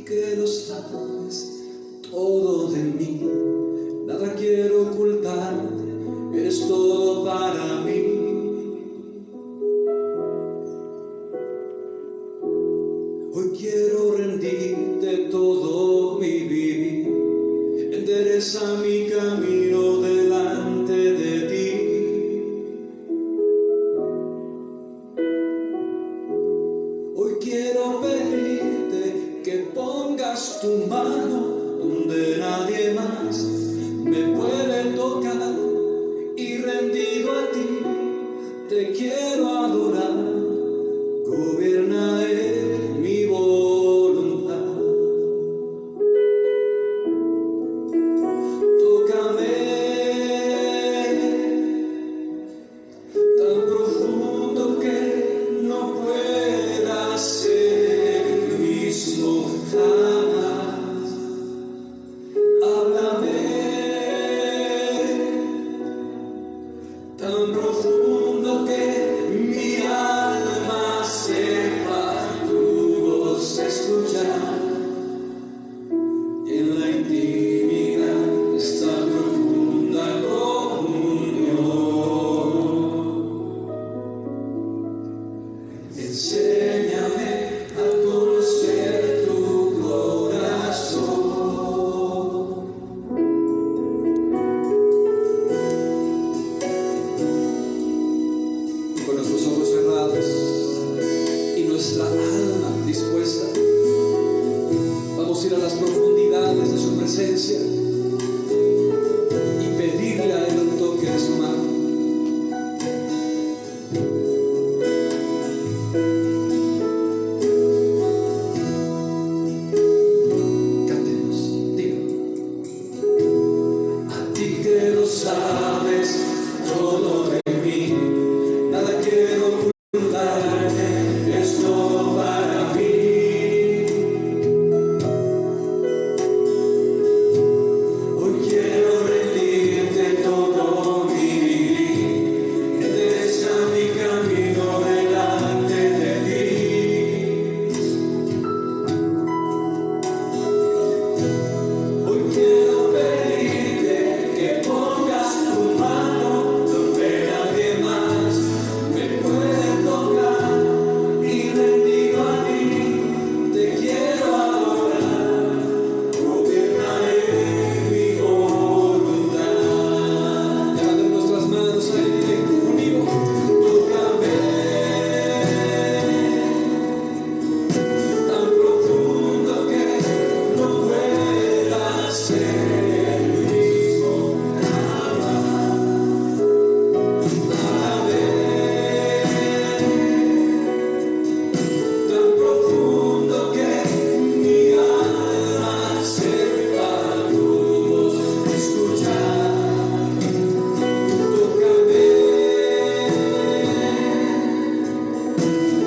que lo sabes todo de mí, nada quiero ocultarte, eres todo para mí. Hoy quiero rendirte todo mi vivir, endereza mi camino delante de ti. Hoy quiero pedirte que pongas tu mano donde nadie más me puede tocar, y rendido a ti te quiero adorar. Gobierna en mi voluntad, tócame tan profundo que no pueda ser el mismo jamás. Háblame tan profundo que mi alma sepa tu voz escuchar, y en la intimidad esta profunda comunión. Enséñame a conocer tu corazón. Con nuestros ojos cerrados y nuestra alma dispuesta, vamos a ir a las profundidades de su presencia y pedirle a Él un toque de su mano. Cantemos, diga: a ti que lo sabes todo de mí, nada quiero ocultarte, es todo para mí. Hoy quiero rendirte todo mi vivir, endereza mi camino delante de ti. Hoy quiero pedirte que pongas tu mano donde nadie más me puede tocar, y rendido a ti te quiero adorar. Gobierna en mi voluntad. Levantemos nuestras manos ahí conmigo. Tócame tan profundo que no pueda ser el mismo jamás. Háblame tan profundo que mi alma sepa tu voz escuchar. Tócame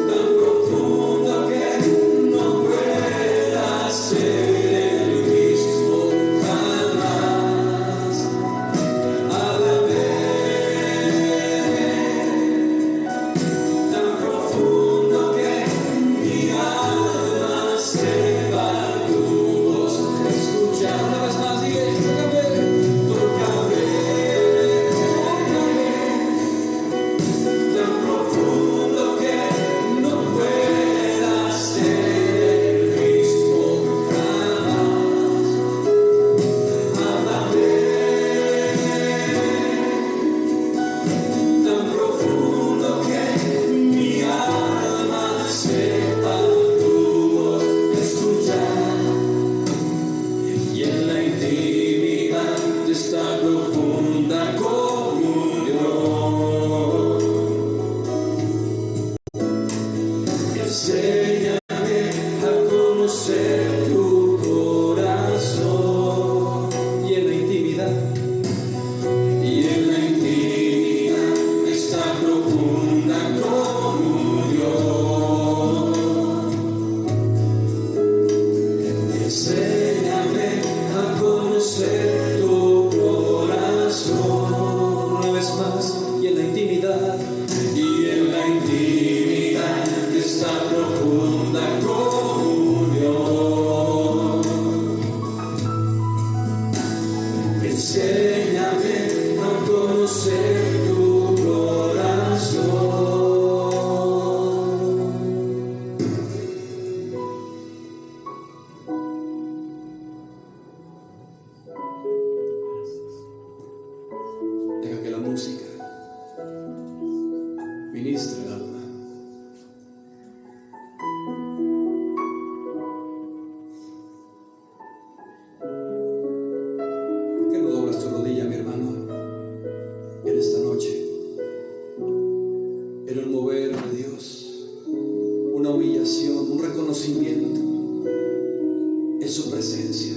tan profundo que no pueda ser el mismo jamás. Háblame tan profundo que mi alma sepa tu voz escuchar. Una vez más, diga: tócame tan profundo que no pueda ser el mismo jamás. Háblame tan profundo que mi alma sepa tu voz escuchar, y en la intimidad de esta profunda comunión. Enséñame a conocer tu corazón, y en la intimidad de esta profunda comunión. Enséñame a conocer tu corazón. Una vez más, y en la intimidad de esta profunda comunión. su presencia.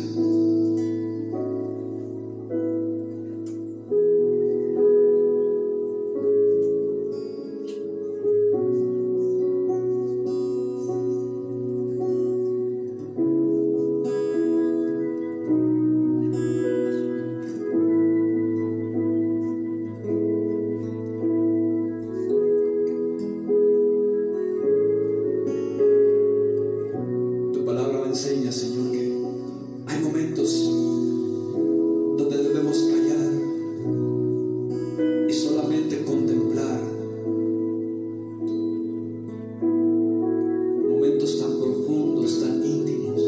Enseña, Señor, que hay momentos donde debemos callar y solamente contemplar, momentos tan profundos, tan íntimos.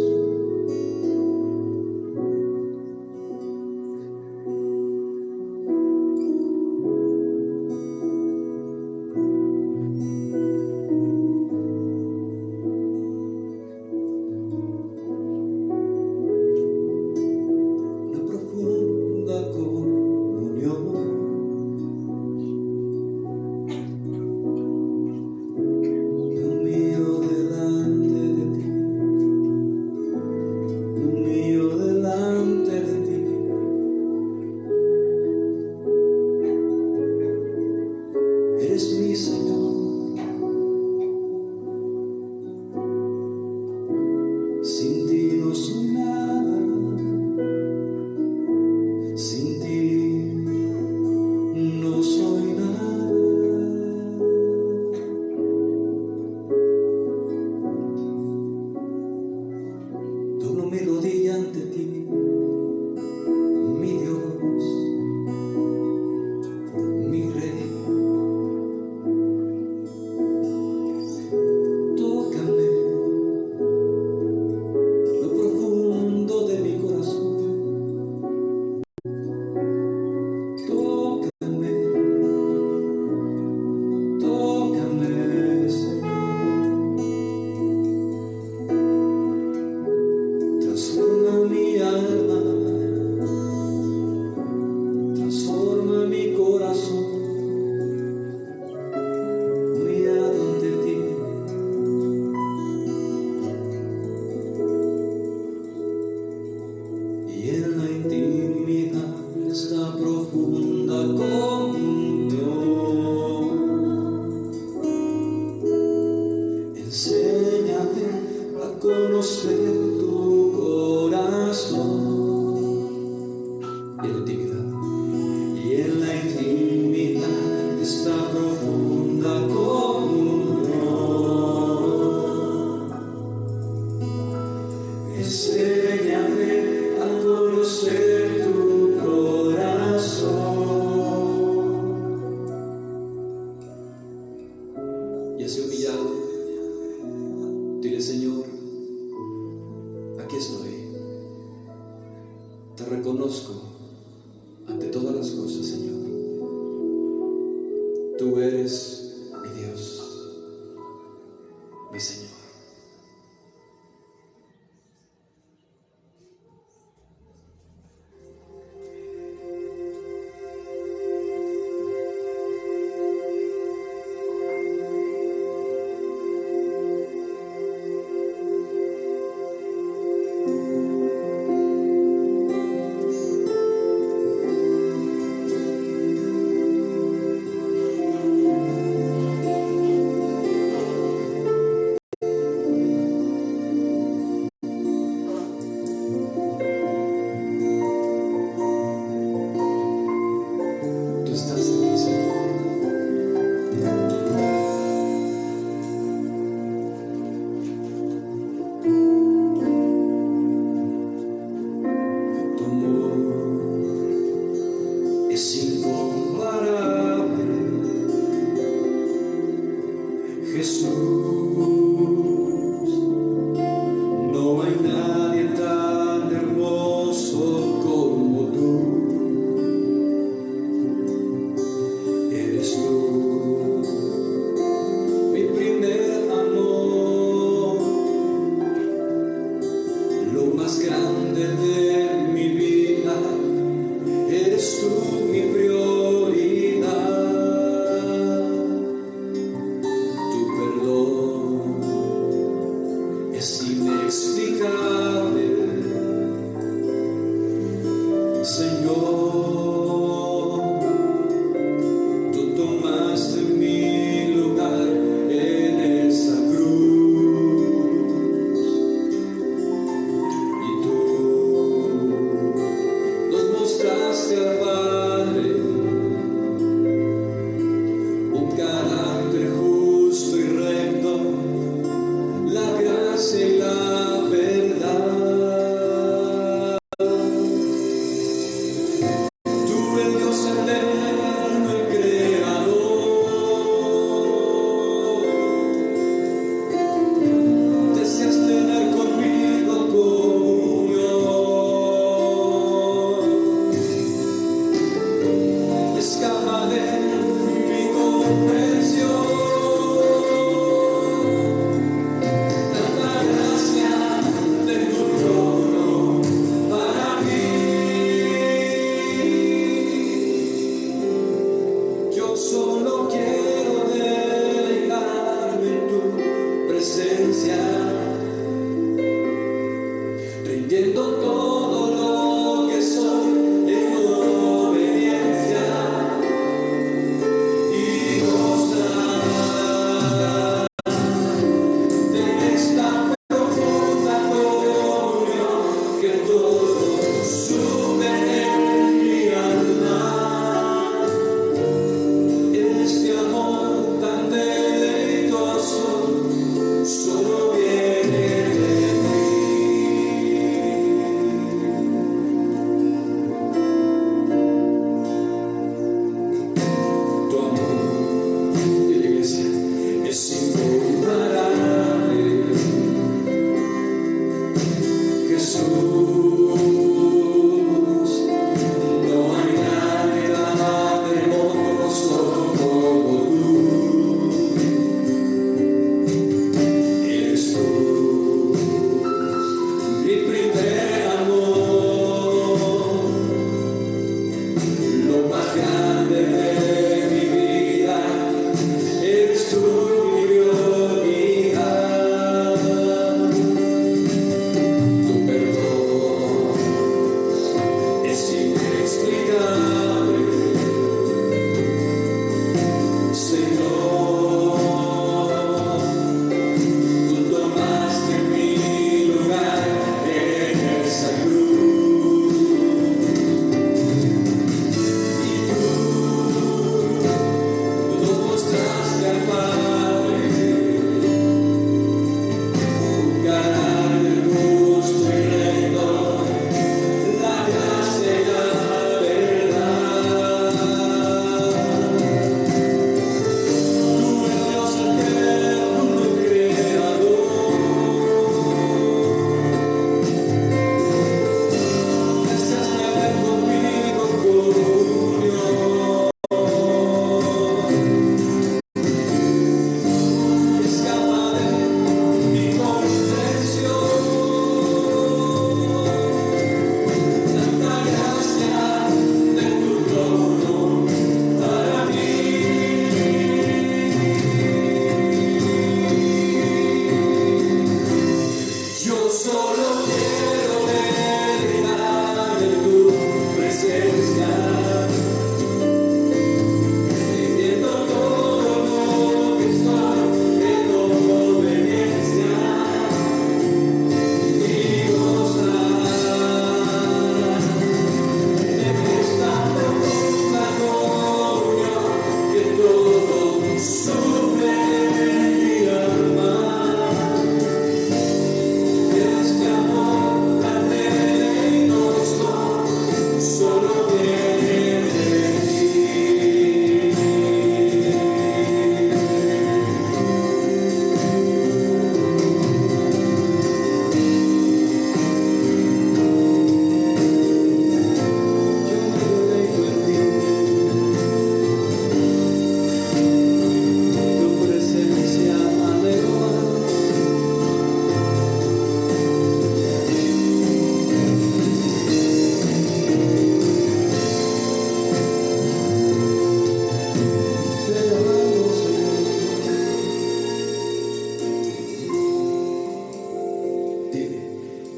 Eres mi Señor, sin ti no soy nada, sin ti no soy nada. Doblo mi rodilla ante ti, mi Dios, mi Rey. Enséñame a conocer tu corazón. Y en la intimidad de esta profunda comunión. Enséñame a conocer tu corazón. Y así humillado, dile: Señor, aquí estoy. Te reconozco ante todas las cosas, Señor. Tú eres mi Dios, mi Señor. Es inexplicable.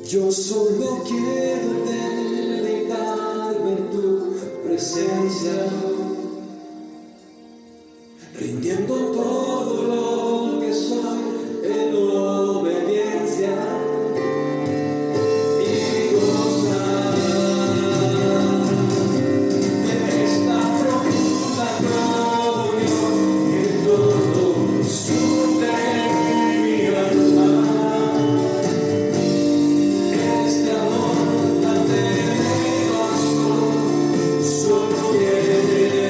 Yo solo quiero deleitarme en tu presencia, rindiendo todo lo que soy en obediencia y gozar de esta profunda comunión que todo suple mi alma. Este amor tan delicioso solo viene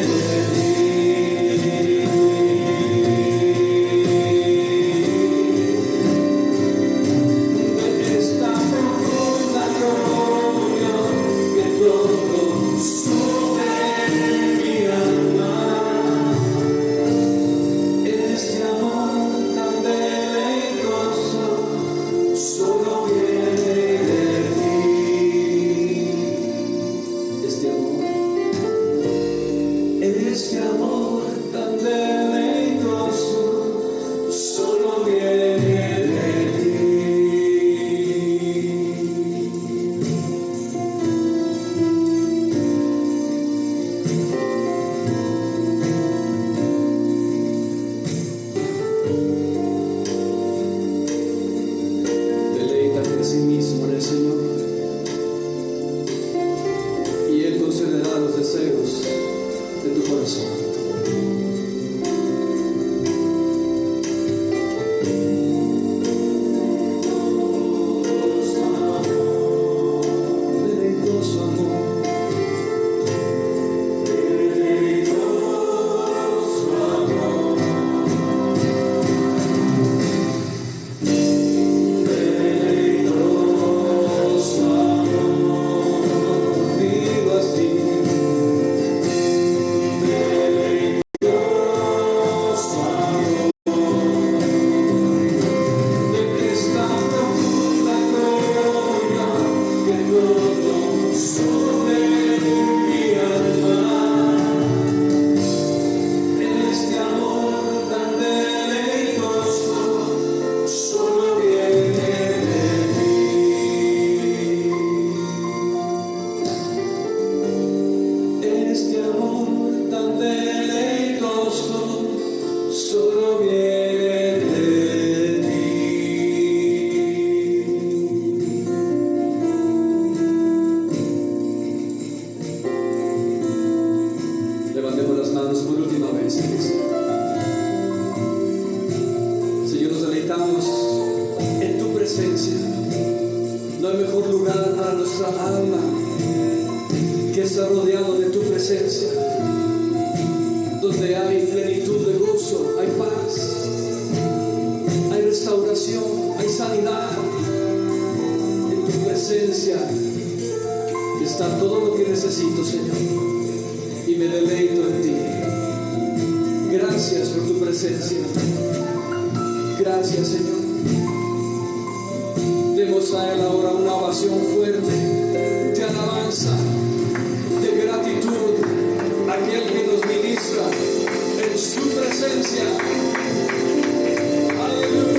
No hay mejor lugar para nuestra alma que estar rodeado de tu presencia, donde hay plenitud de gozo, hay paz, hay restauración, hay sanidad. En tu presencia está todo lo que necesito, Señor, y me deleito en ti. Gracias por tu presencia. Gracias, Señor. Demos a Él ahora una ovación fuerte de alabanza, de gratitud, a aquel que nos ministra en su presencia. Aleluya.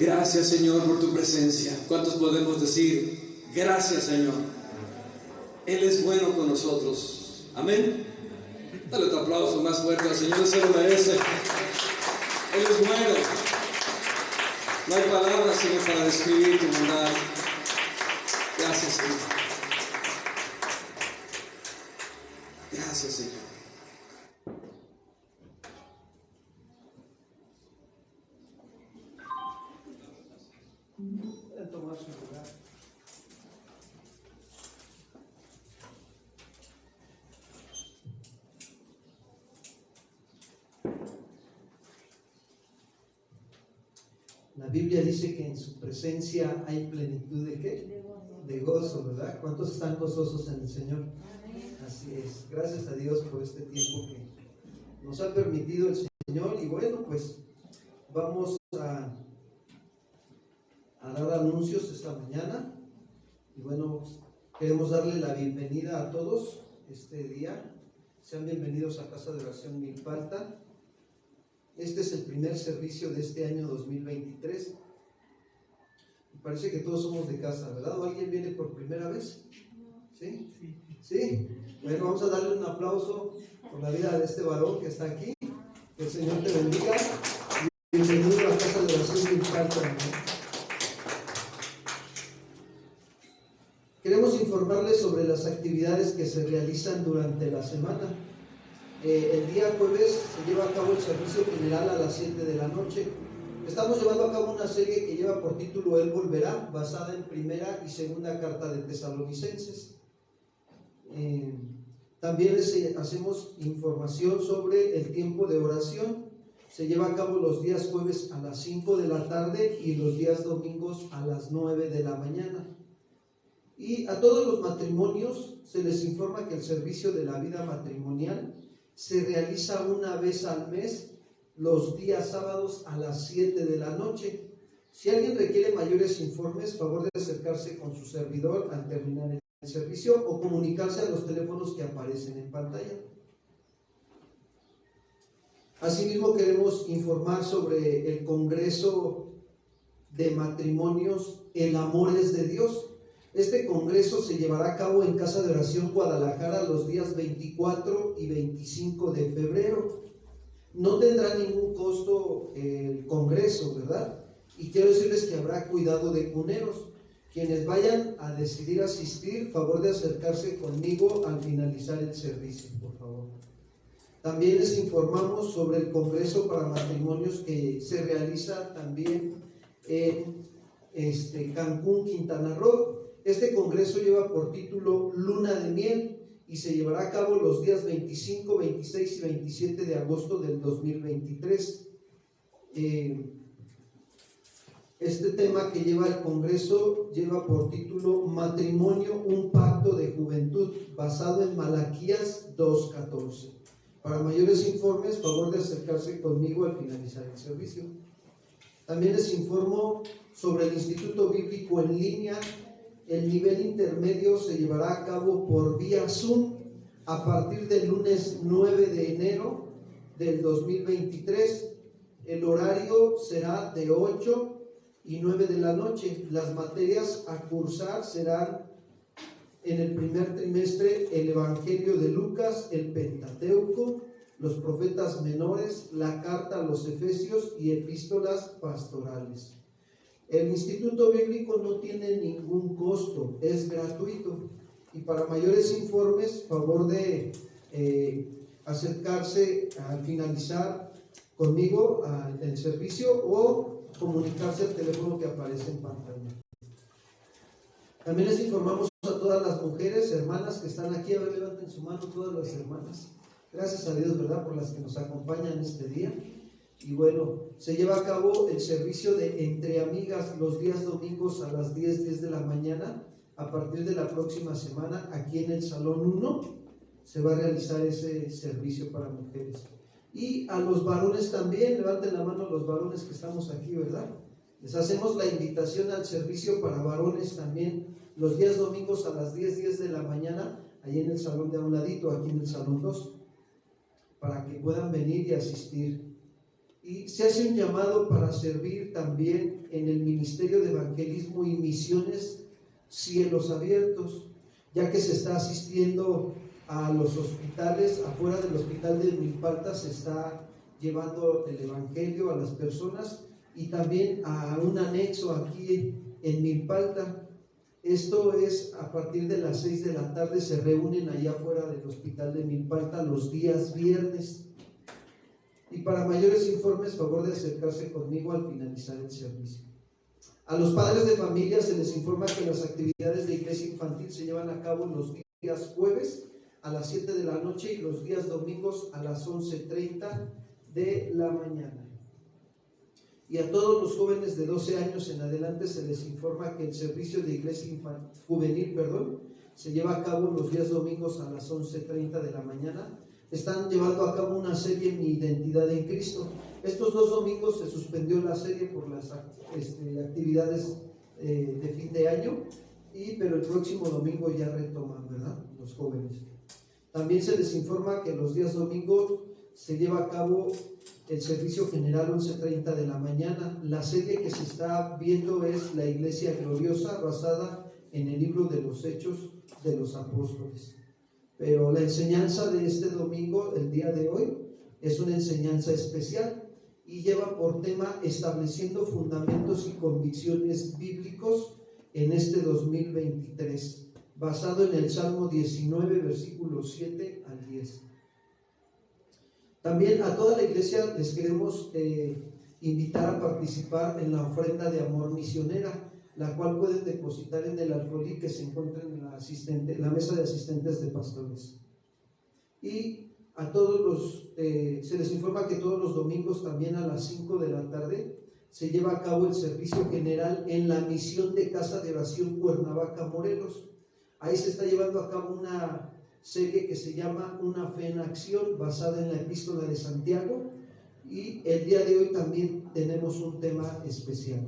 Gracias, Señor, por tu presencia. ¿Cuántos podemos decir gracias, Señor? Él es bueno con nosotros. Amén. Dale otro aplauso más fuerte al Señor, se lo merece. Él es bueno. No hay palabras, Señor, para describir tu bondad. Gracias, Señor. Gracias, Señor. Tomar su lugar. La Biblia dice que en su presencia hay plenitud de ¿qué? De gozo, ¿verdad? ¿Cuántos están gozosos en el Señor? Así es. Gracias a Dios por este tiempo que nos ha permitido el Señor. Y bueno, pues vamos a dar anuncios esta mañana. Y bueno, queremos darle la bienvenida a todos este día. Sean bienvenidos a Casa de Oración Milpalta. Este es el primer servicio de este año 2023. Me parece que todos somos de casa, ¿verdad? ¿O alguien viene por primera vez? ¿Sí? ¿Sí? Bueno, vamos a darle un aplauso por la vida de este varón que está aquí. Que el Señor te bendiga. Bienvenido a Casa de Oración Milpalta, ¿no? Queremos informarles sobre las actividades que se realizan durante la semana. El día jueves se lleva a cabo el servicio general a las 7 de la noche. Estamos llevando a cabo una serie que lleva por título Él Volverá, basada en primera y segunda carta de Tesalonicenses. También les hacemos información sobre el tiempo de oración. Se lleva a cabo los días jueves a las 5 de la tarde y los días domingos a las 9 de la mañana. Y a todos los matrimonios se les informa que el servicio de la vida matrimonial se realiza una vez al mes, los días sábados a las 7 de la noche. Si alguien requiere mayores informes, favor de acercarse con su servidor al terminar el servicio o comunicarse a los teléfonos que aparecen en pantalla. Asimismo, queremos informar sobre el Congreso de Matrimonios El Amor es de Dios. Este congreso se llevará a cabo en Casa de Oración Guadalajara los días 24 y 25 de febrero. No tendrá ningún costo el congreso, ¿verdad? Y quiero decirles que habrá cuidado de cuneros. Quienes vayan a decidir asistir, favor de acercarse conmigo al finalizar el servicio, por favor. También les informamos sobre el congreso para matrimonios que se realiza también en Cancún, Quintana Roo. Este congreso lleva por título Luna de Miel y se llevará a cabo los días 25, 26 y 27 de agosto del 2023. Este tema que lleva el congreso lleva por título Matrimonio, un pacto de juventud, basado en Malaquías 2:14. Para mayores informes, favor de acercarse conmigo al finalizar el servicio. También les informo sobre el Instituto Bíblico en línea. El nivel intermedio se llevará a cabo por vía Zoom a partir del lunes 9 de enero del 2023. El horario será de 8 y 9 de la noche. Las materias a cursar serán en el primer trimestre el Evangelio de Lucas, el Pentateuco, los profetas menores, la carta a los Efesios y epístolas pastorales. El Instituto Bíblico no tiene ningún costo, es gratuito. Y para mayores informes, favor de acercarse al finalizar conmigo al servicio o comunicarse al teléfono que aparece en pantalla. También les informamos a todas las mujeres, hermanas que están aquí. A ver, levanten su mano todas las hermanas. Gracias a Dios, ¿verdad?, por las que nos acompañan este día. Y bueno, se lleva a cabo el servicio de Entre Amigas los días domingos a las 10 de la mañana. A partir de la próxima semana, aquí en el Salón 1, se va a realizar ese servicio para mujeres. Y a los varones también, levanten la mano los varones que estamos aquí, ¿verdad? Les hacemos la invitación al servicio para varones también, los días domingos a las 10 de la mañana, ahí en el salón de a un ladito, aquí en el Salón 2, para que puedan venir y asistir. Y se hace un llamado para servir también en el Ministerio de Evangelismo y Misiones Cielos Abiertos, ya que se está asistiendo a los hospitales. Afuera del hospital de Milpalta se está llevando el Evangelio a las personas, y también a un anexo aquí en Milpalta. Esto es a partir de las 6 de la tarde, se reúnen allá afuera del hospital de Milpalta los días viernes. Y para mayores informes, favor de acercarse conmigo al finalizar el servicio. A los padres de familia se les informa que las actividades de iglesia infantil se llevan a cabo los días jueves a las 7 de la noche y los días domingos a las 11:30 de la mañana. Y a todos los jóvenes de 12 años en adelante se les informa que el servicio de iglesia juvenil se lleva a cabo los días domingos a las 11:30 de la mañana. Están llevando a cabo una serie Mi Identidad en Cristo. Estos 2 domingos se suspendió la serie por las actividades de fin de año, pero el próximo domingo ya retoman, ¿verdad?, los jóvenes. También se les informa que los días domingos se lleva a cabo el servicio general 11:30 de la mañana. La serie que se está viendo es La Iglesia Gloriosa, basada en el libro de los Hechos de los Apóstoles. Pero la enseñanza de este domingo, el día de hoy, es una enseñanza especial y lleva por tema Estableciendo fundamentos y convicciones bíblicos en este 2023, basado en el Salmo 19, versículos 7 al 10. También a toda la iglesia les queremos invitar a participar en la ofrenda de amor misionera, la cual pueden depositar en el alfolí que se encuentra en la mesa de asistentes de pastores. Y a todos se les informa que todos los domingos también a las 5 de la tarde se lleva a cabo el servicio general en la misión de Casa de Oración Cuernavaca, Morelos. Ahí se está llevando a cabo una serie que se llama Una Fe en Acción, basada en la Epístola de Santiago, y el día de hoy también tenemos un tema especial.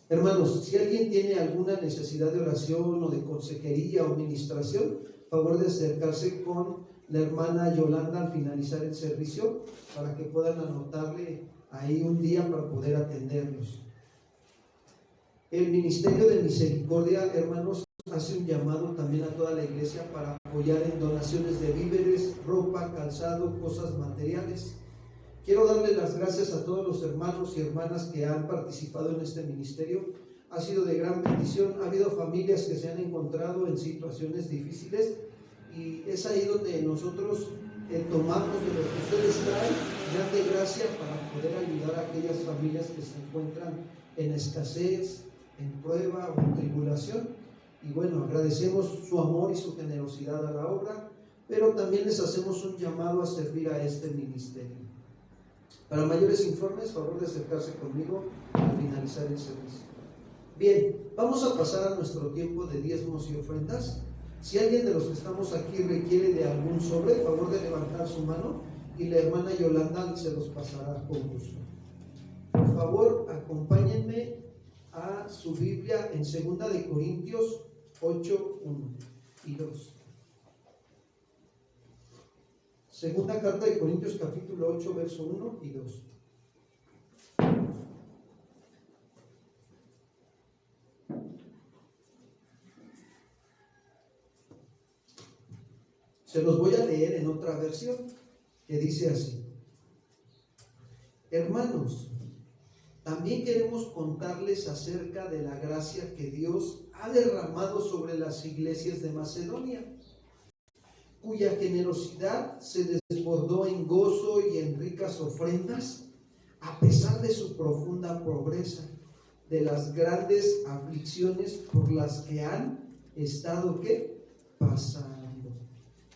Hermanos, si alguien tiene alguna necesidad de oración o de consejería o ministración, favor de acercarse con la hermana Yolanda al finalizar el servicio para que puedan anotarle ahí un día para poder atenderlos. El Ministerio de Misericordia, hermanos, hace un llamado también a toda la iglesia para apoyar en donaciones de víveres, ropa, calzado, cosas materiales. Quiero darle las gracias a todos los hermanos y hermanas que han participado en este ministerio. Ha sido de gran bendición. Ha habido familias que se han encontrado en situaciones difíciles y es ahí donde nosotros tomamos de lo que ustedes traen, dan de gracia para poder ayudar a aquellas familias que se encuentran en escasez, en prueba o en tribulación. Y bueno, agradecemos su amor y su generosidad a la obra, pero también les hacemos un llamado a servir a este ministerio. Para mayores informes, favor de acercarse conmigo al finalizar el servicio. Bien, vamos a pasar a nuestro tiempo de diezmos y ofrendas. Si alguien de los que estamos aquí requiere de algún sobre, favor de levantar su mano y la hermana Yolanda se los pasará con gusto. Por favor, acompáñenme a su Biblia en 2 de Corintios 8, 1 y 2. Segunda carta de Corintios capítulo 8, verso 1 y 2. Se los voy a leer en otra versión que dice así: hermanos, también queremos contarles acerca de la gracia que Dios ha derramado sobre las iglesias de Macedonia, cuya generosidad se desbordó en gozo y en ricas ofrendas, a pesar de su profunda pobreza, de las grandes aflicciones por las que han estado ¿qué? Pasando.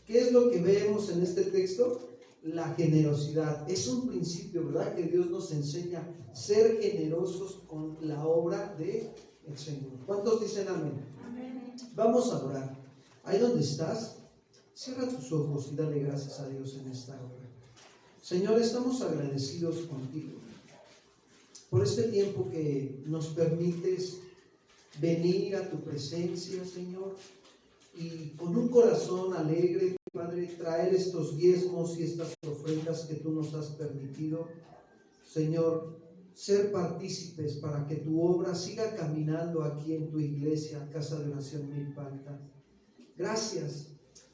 ¿Qué es lo que vemos en este texto? La generosidad. Es un principio, ¿verdad?, que Dios nos enseña, ser generosos con la obra del Señor. ¿Cuántos dicen amén? Amén. Vamos a orar. Ahí donde estás, cierra tus ojos y dale gracias a Dios en esta hora. Señor, estamos agradecidos contigo por este tiempo que nos permites venir a tu presencia, Señor, y con un corazón alegre, Padre, traer estos diezmos y estas ofrendas que tú nos has permitido. Señor, ser partícipes para que tu obra siga caminando aquí en tu iglesia, Casa de Oración Milpalta. Gracias.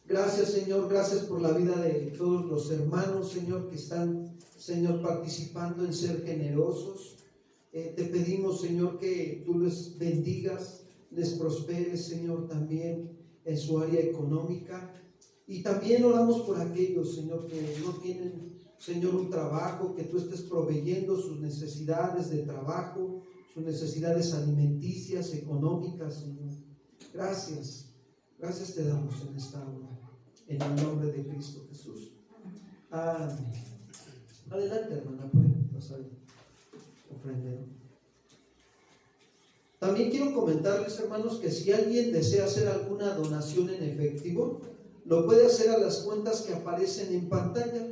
Gracias, Señor, gracias por la vida de todos los hermanos, Señor, que están, Señor, participando en ser generosos. Te pedimos, Señor, que tú les bendigas, les prosperes, Señor, también en su área económica. Y también oramos por aquellos, Señor, que no tienen, Señor, un trabajo, que tú estés proveyendo sus necesidades de trabajo, sus necesidades alimenticias, económicas, Señor. Gracias. Gracias te damos en esta hora, en el nombre de Cristo Jesús. Amén. Adelante, hermana, pueden pasar el ofrendero. También quiero comentarles, hermanos, que si alguien desea hacer alguna donación en efectivo, lo puede hacer a las cuentas que aparecen en pantalla.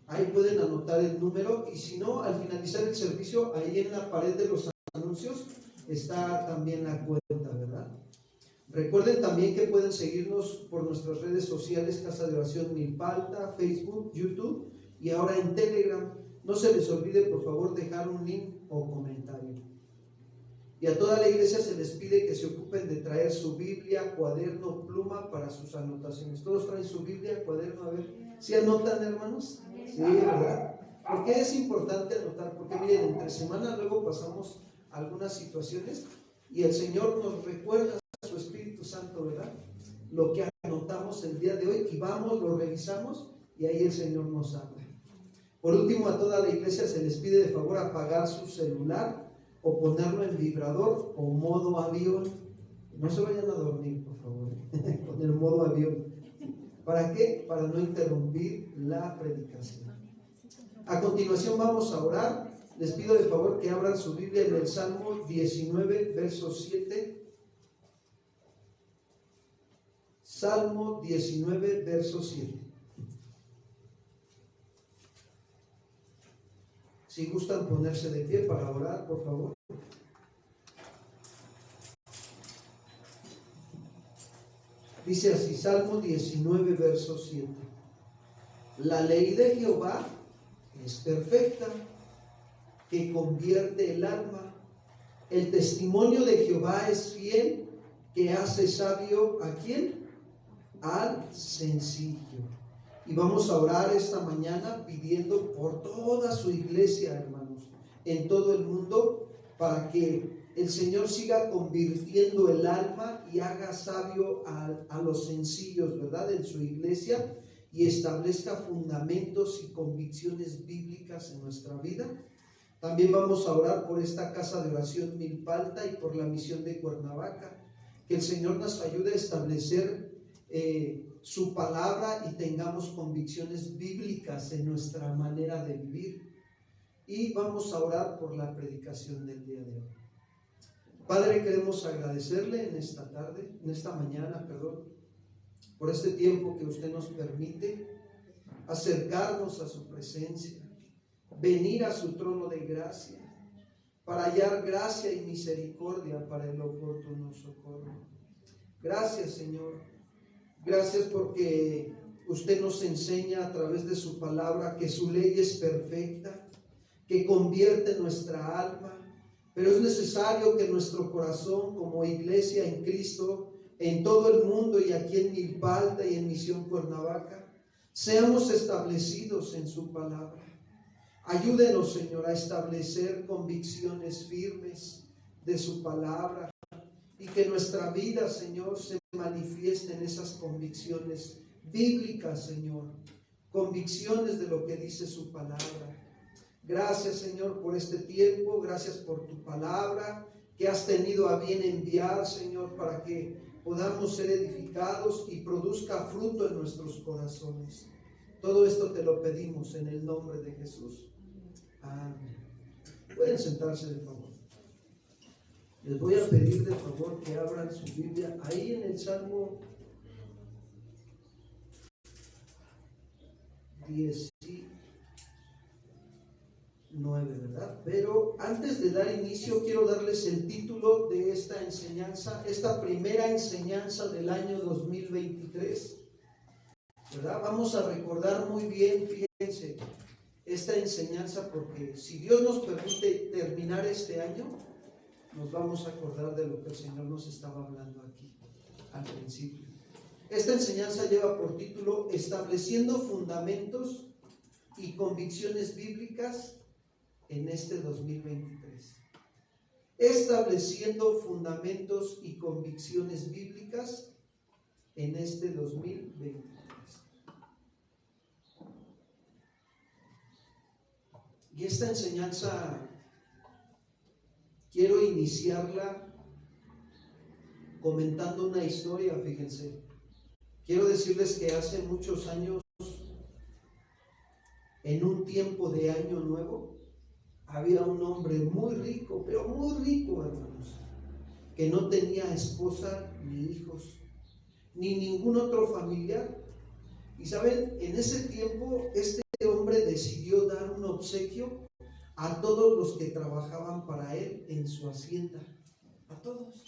Ahí pueden anotar el número, y si no, al finalizar el servicio, ahí en la pared de los anuncios está también la cuenta, ¿verdad? Recuerden también que pueden seguirnos por nuestras redes sociales, Casa de Oración Milpalta, Facebook, YouTube y ahora en Telegram. No se les olvide, por favor, dejar un link o comentario. Y a toda la iglesia se les pide que se ocupen de traer su Biblia, cuaderno, pluma para sus anotaciones. ¿Todos traen su Biblia, cuaderno? A ver, ¿sí anotan, hermanos? Sí, ¿verdad? ¿Por qué es importante anotar? Porque miren, entre semana luego pasamos algunas situaciones y el Señor nos recuerda a su Espíritu Santo, ¿verdad? Lo que anotamos el día de hoy, y vamos, lo revisamos y ahí el Señor nos habla. Por último, a toda la iglesia se les pide de favor apagar su celular o ponerlo en vibrador o modo avión. No se vayan a dormir, por favor, con el modo avión. ¿Para qué? Para no interrumpir la predicación. A continuación vamos a orar. Les pido de favor que abran su Biblia en el Salmo 19, verso 7. Salmo 19, verso 7. Si gustan ponerse de pie para orar, por favor. Dice así, Salmo 19, verso 7. La ley de Jehová es perfecta, que convierte el alma. El testimonio de Jehová es fiel, que hace sabio ¿a quién? Al sencillo. Y vamos a orar esta mañana pidiendo por toda su iglesia, hermanos, en todo el mundo, para que el Señor siga convirtiendo el alma y haga sabio a los sencillos, ¿verdad?, en su iglesia, y establezca fundamentos y convicciones bíblicas en nuestra vida. También vamos a orar por esta Casa de Oración Milpalta y por la misión de Cuernavaca, que el Señor nos ayude a establecer su palabra y tengamos convicciones bíblicas en nuestra manera de vivir. Y vamos a orar por la predicación del día de hoy. Padre, queremos agradecerle en esta tarde, en esta mañana, por este tiempo que usted nos permite acercarnos a su presencia, venir a su trono de gracia, para hallar gracia y misericordia para el oportuno socorro. Gracias, Señor. Gracias porque usted nos enseña a través de su palabra que su ley es perfecta, que convierte nuestra alma, pero es necesario que nuestro corazón como iglesia en Cristo, en todo el mundo y aquí en Milpalta y en Misión Cuernavaca, seamos establecidos en su palabra. Ayúdenos, Señor, a establecer convicciones firmes de su palabra y que nuestra vida, Señor, se manifieste en esas convicciones bíblicas, Señor, convicciones de lo que dice su palabra. Gracias, Señor, por este tiempo, gracias por tu palabra que has tenido a bien enviar, Señor, para que podamos ser edificados y produzca fruto en nuestros corazones. Todo esto te lo pedimos en el nombre de Jesús. Amén. Pueden sentarse, de favor. Les voy a pedir de favor que abran su Biblia ahí en el Salmo 19, ¿verdad? Pero antes de dar inicio, quiero darles el título de esta enseñanza, esta primera enseñanza del año 2023, ¿verdad? Vamos a recordar muy bien, fíjense, esta enseñanza, porque si Dios nos permite terminar este año, nos vamos a acordar de lo que el Señor nos estaba hablando aquí al principio. Esta enseñanza lleva por título Estableciendo fundamentos y convicciones bíblicas en este 2023. Estableciendo fundamentos y convicciones bíblicas en este 2023. Y esta enseñanza quiero iniciarla comentando una historia, fíjense. Quiero decirles que hace muchos años, en un tiempo de año nuevo, había un hombre muy rico, pero muy rico, hermanos, que no tenía esposa ni hijos, ni ningún otro familiar. Y saben, en ese tiempo este hombre decidió dar un obsequio a todos los que trabajaban para él en su hacienda, a todos.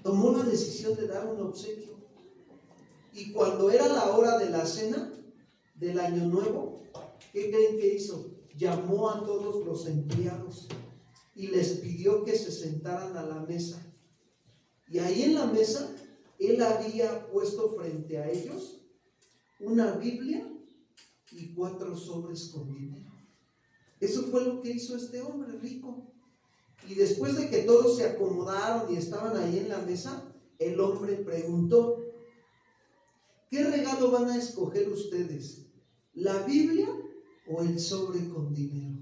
Tomó la decisión de dar un obsequio. Y cuando era la hora de la cena del año nuevo, ¿qué creen que hizo? Llamó a todos los empleados y les pidió que se sentaran a la mesa. Y ahí en la mesa, él había puesto frente a ellos una Biblia y 4 sobres con dinero. Eso fue lo que hizo este hombre rico. Y después de que todos se acomodaron y estaban ahí en la mesa, el hombre preguntó: ¿qué regalo van a escoger ustedes? ¿La Biblia o el sobre con dinero?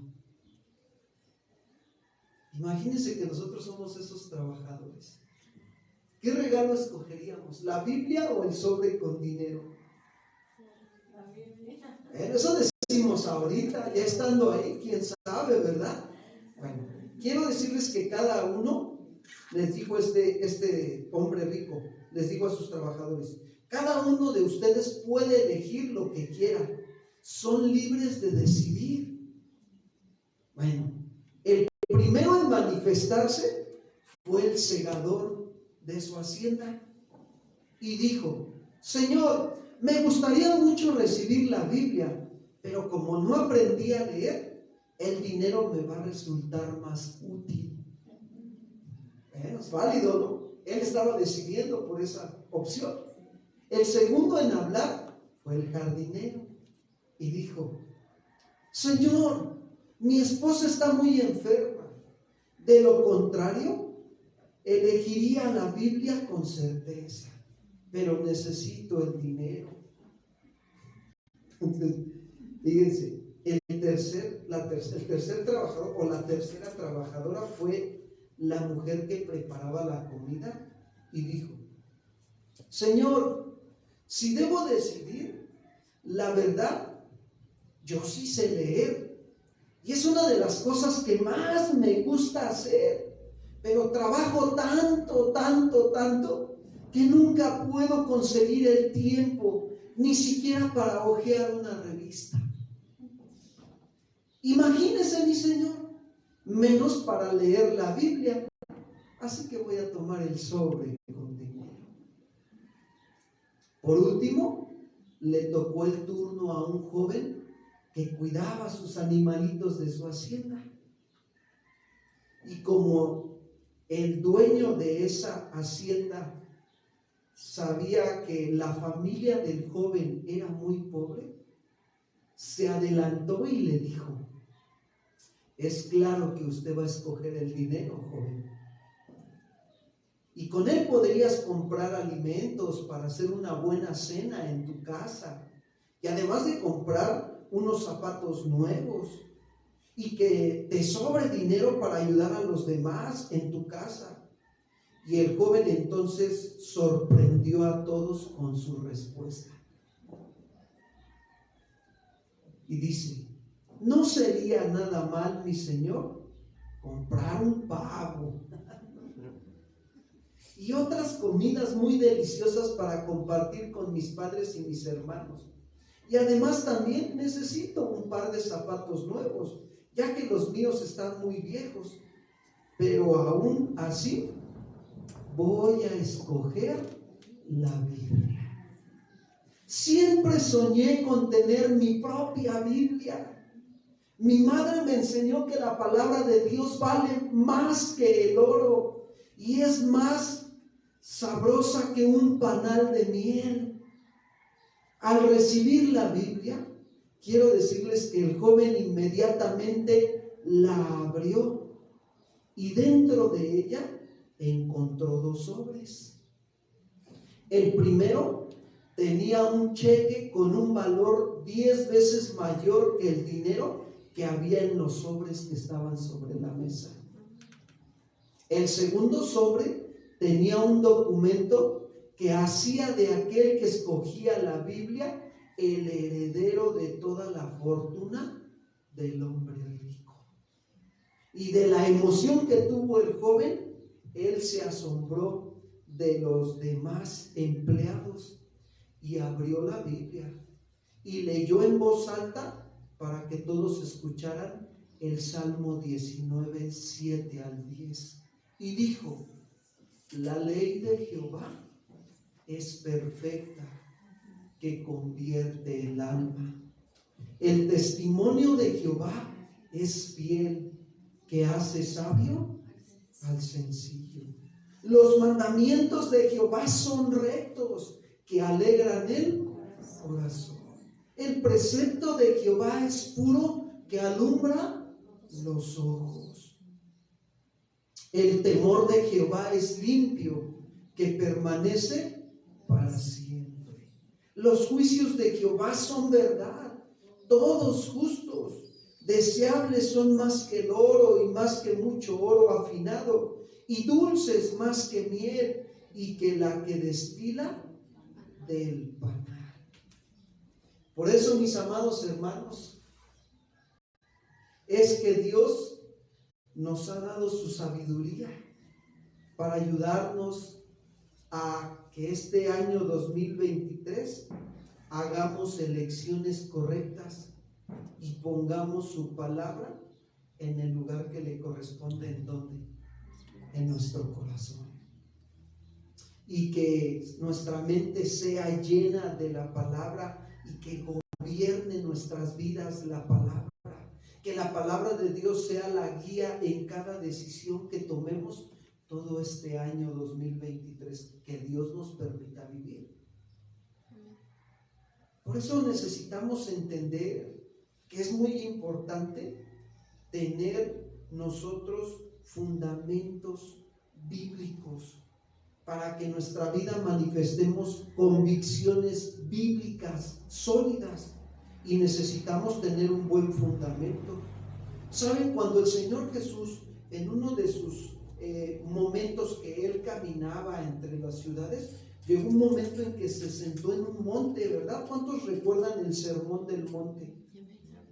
Imagínense que nosotros somos esos trabajadores. ¿Qué regalo escogeríamos? ¿La Biblia o el sobre con dinero? La Biblia. Eso decimos ahorita, ya estando ahí, quién sabe, ¿verdad? Bueno, quiero decirles que cada uno, les dijo este hombre rico, les dijo a sus trabajadores: cada uno de ustedes puede elegir lo que quiera, son libres de decidir. Bueno, el primero en manifestarse fue el segador de su hacienda y dijo: Señor, me gustaría mucho recibir la Biblia, pero como no aprendí a leer, el dinero me va a resultar más útil. Es válido, ¿no? Él estaba decidiendo por esa opción. El segundo en hablar fue el jardinero y dijo: Señor, mi esposa está muy enferma. De lo contrario, elegiría la Biblia con certeza, pero necesito el dinero. Fíjense, el tercer trabajador o la tercera trabajadora fue la mujer que preparaba la comida y dijo: Señor, si debo decidir, la verdad, yo sí sé leer y es una de las cosas que más me gusta hacer, pero trabajo tanto que nunca puedo conseguir el tiempo, ni siquiera para hojear una revista. Imagínese, mi Señor, menos para leer la Biblia. Así que voy a tomar el sobre con dinero. Por último, le tocó el turno a un joven que cuidaba sus animalitos de su hacienda. Y como el dueño de esa hacienda sabía que la familia del joven era muy pobre, se adelantó y le dijo: es claro que usted va a escoger el dinero, joven, y con él podrías comprar alimentos para hacer una buena cena en tu casa, y además de comprar unos zapatos nuevos, y que te sobre dinero para ayudar a los demás en tu casa. Y el joven entonces sorprendió a todos con su respuesta. Y dice: ¿no sería nada mal, mi señor, comprar un pavo y otras comidas muy deliciosas para compartir con mis padres y mis hermanos? Y además también necesito un par de zapatos nuevos, ya que los míos están muy viejos. Pero aún así voy a escoger la Biblia. Siempre soñé con tener mi propia Biblia. Mi madre me enseñó que la palabra de Dios vale más que el oro y es más sabrosa que un panal de miel. Al recibir la Biblia, quiero decirles que el joven inmediatamente la abrió y dentro de ella encontró 2 sobres. El primero tenía un cheque con un valor 10 veces mayor que el dinero que había en los sobres que estaban sobre la mesa. El segundo sobre tenía un documento que hacía de aquel que escogía la Biblia el heredero de toda la fortuna del hombre rico. Y de la emoción que tuvo el joven, él se asombró de los demás empleados y abrió la Biblia y leyó en voz alta para que todos escucharan el Salmo 19, 7 al 10. Y dijo: la ley de Jehová es perfecta, que convierte el alma. El testimonio de Jehová es fiel, que hace sabio al sencillo. Los mandamientos de Jehová son rectos, que alegran el corazón. El precepto de Jehová es puro, que alumbra los ojos. El temor de Jehová es limpio, que permanece para siempre. Los juicios de Jehová son verdad, todos justos. Deseables son más que el oro y más que mucho oro afinado, y dulces más que miel y que la que destila del panal. Por eso, mis amados hermanos, es que Dios nos ha dado su sabiduría para ayudarnos a que este año 2023 hagamos elecciones correctas y pongamos su palabra en el lugar que le corresponde. ¿En dónde? En nuestro corazón. Y que nuestra mente sea llena de la palabra y que gobierne nuestras vidas la palabra. Que la palabra de Dios sea la guía en cada decisión que tomemos todo este año 2023, que Dios nos permita vivir. Por eso necesitamos entender que es muy importante tener nosotros fundamentos bíblicos para que en nuestra vida manifestemos convicciones bíblicas sólidas, y necesitamos tener un buen fundamento. ¿Saben? Cuando el Señor Jesús, en uno de sus momentos que Él caminaba entre las ciudades, llegó un momento en que se sentó en un monte, ¿verdad? ¿Cuántos recuerdan el sermón del monte?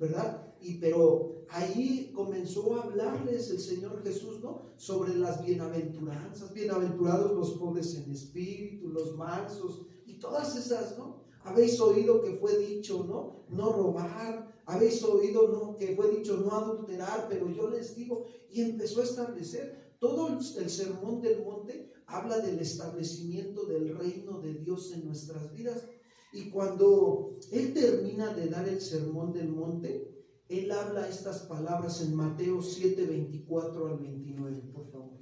¿verdad? Pero ahí comenzó a hablarles el Señor Jesús, ¿no? Sobre las bienaventuranzas, bienaventurados los pobres en espíritu, los mansos y todas esas, ¿no? Habéis oído que fue dicho, ¿no? No robar, habéis oído, ¿no? Que fue dicho no adulterar, pero yo les digo, y empezó a establecer todo el sermón del monte, habla del establecimiento del reino de Dios en nuestras vidas. Y cuando Él termina de dar el sermón del monte, Él habla estas palabras en Mateo 7, 24 al 29, por favor.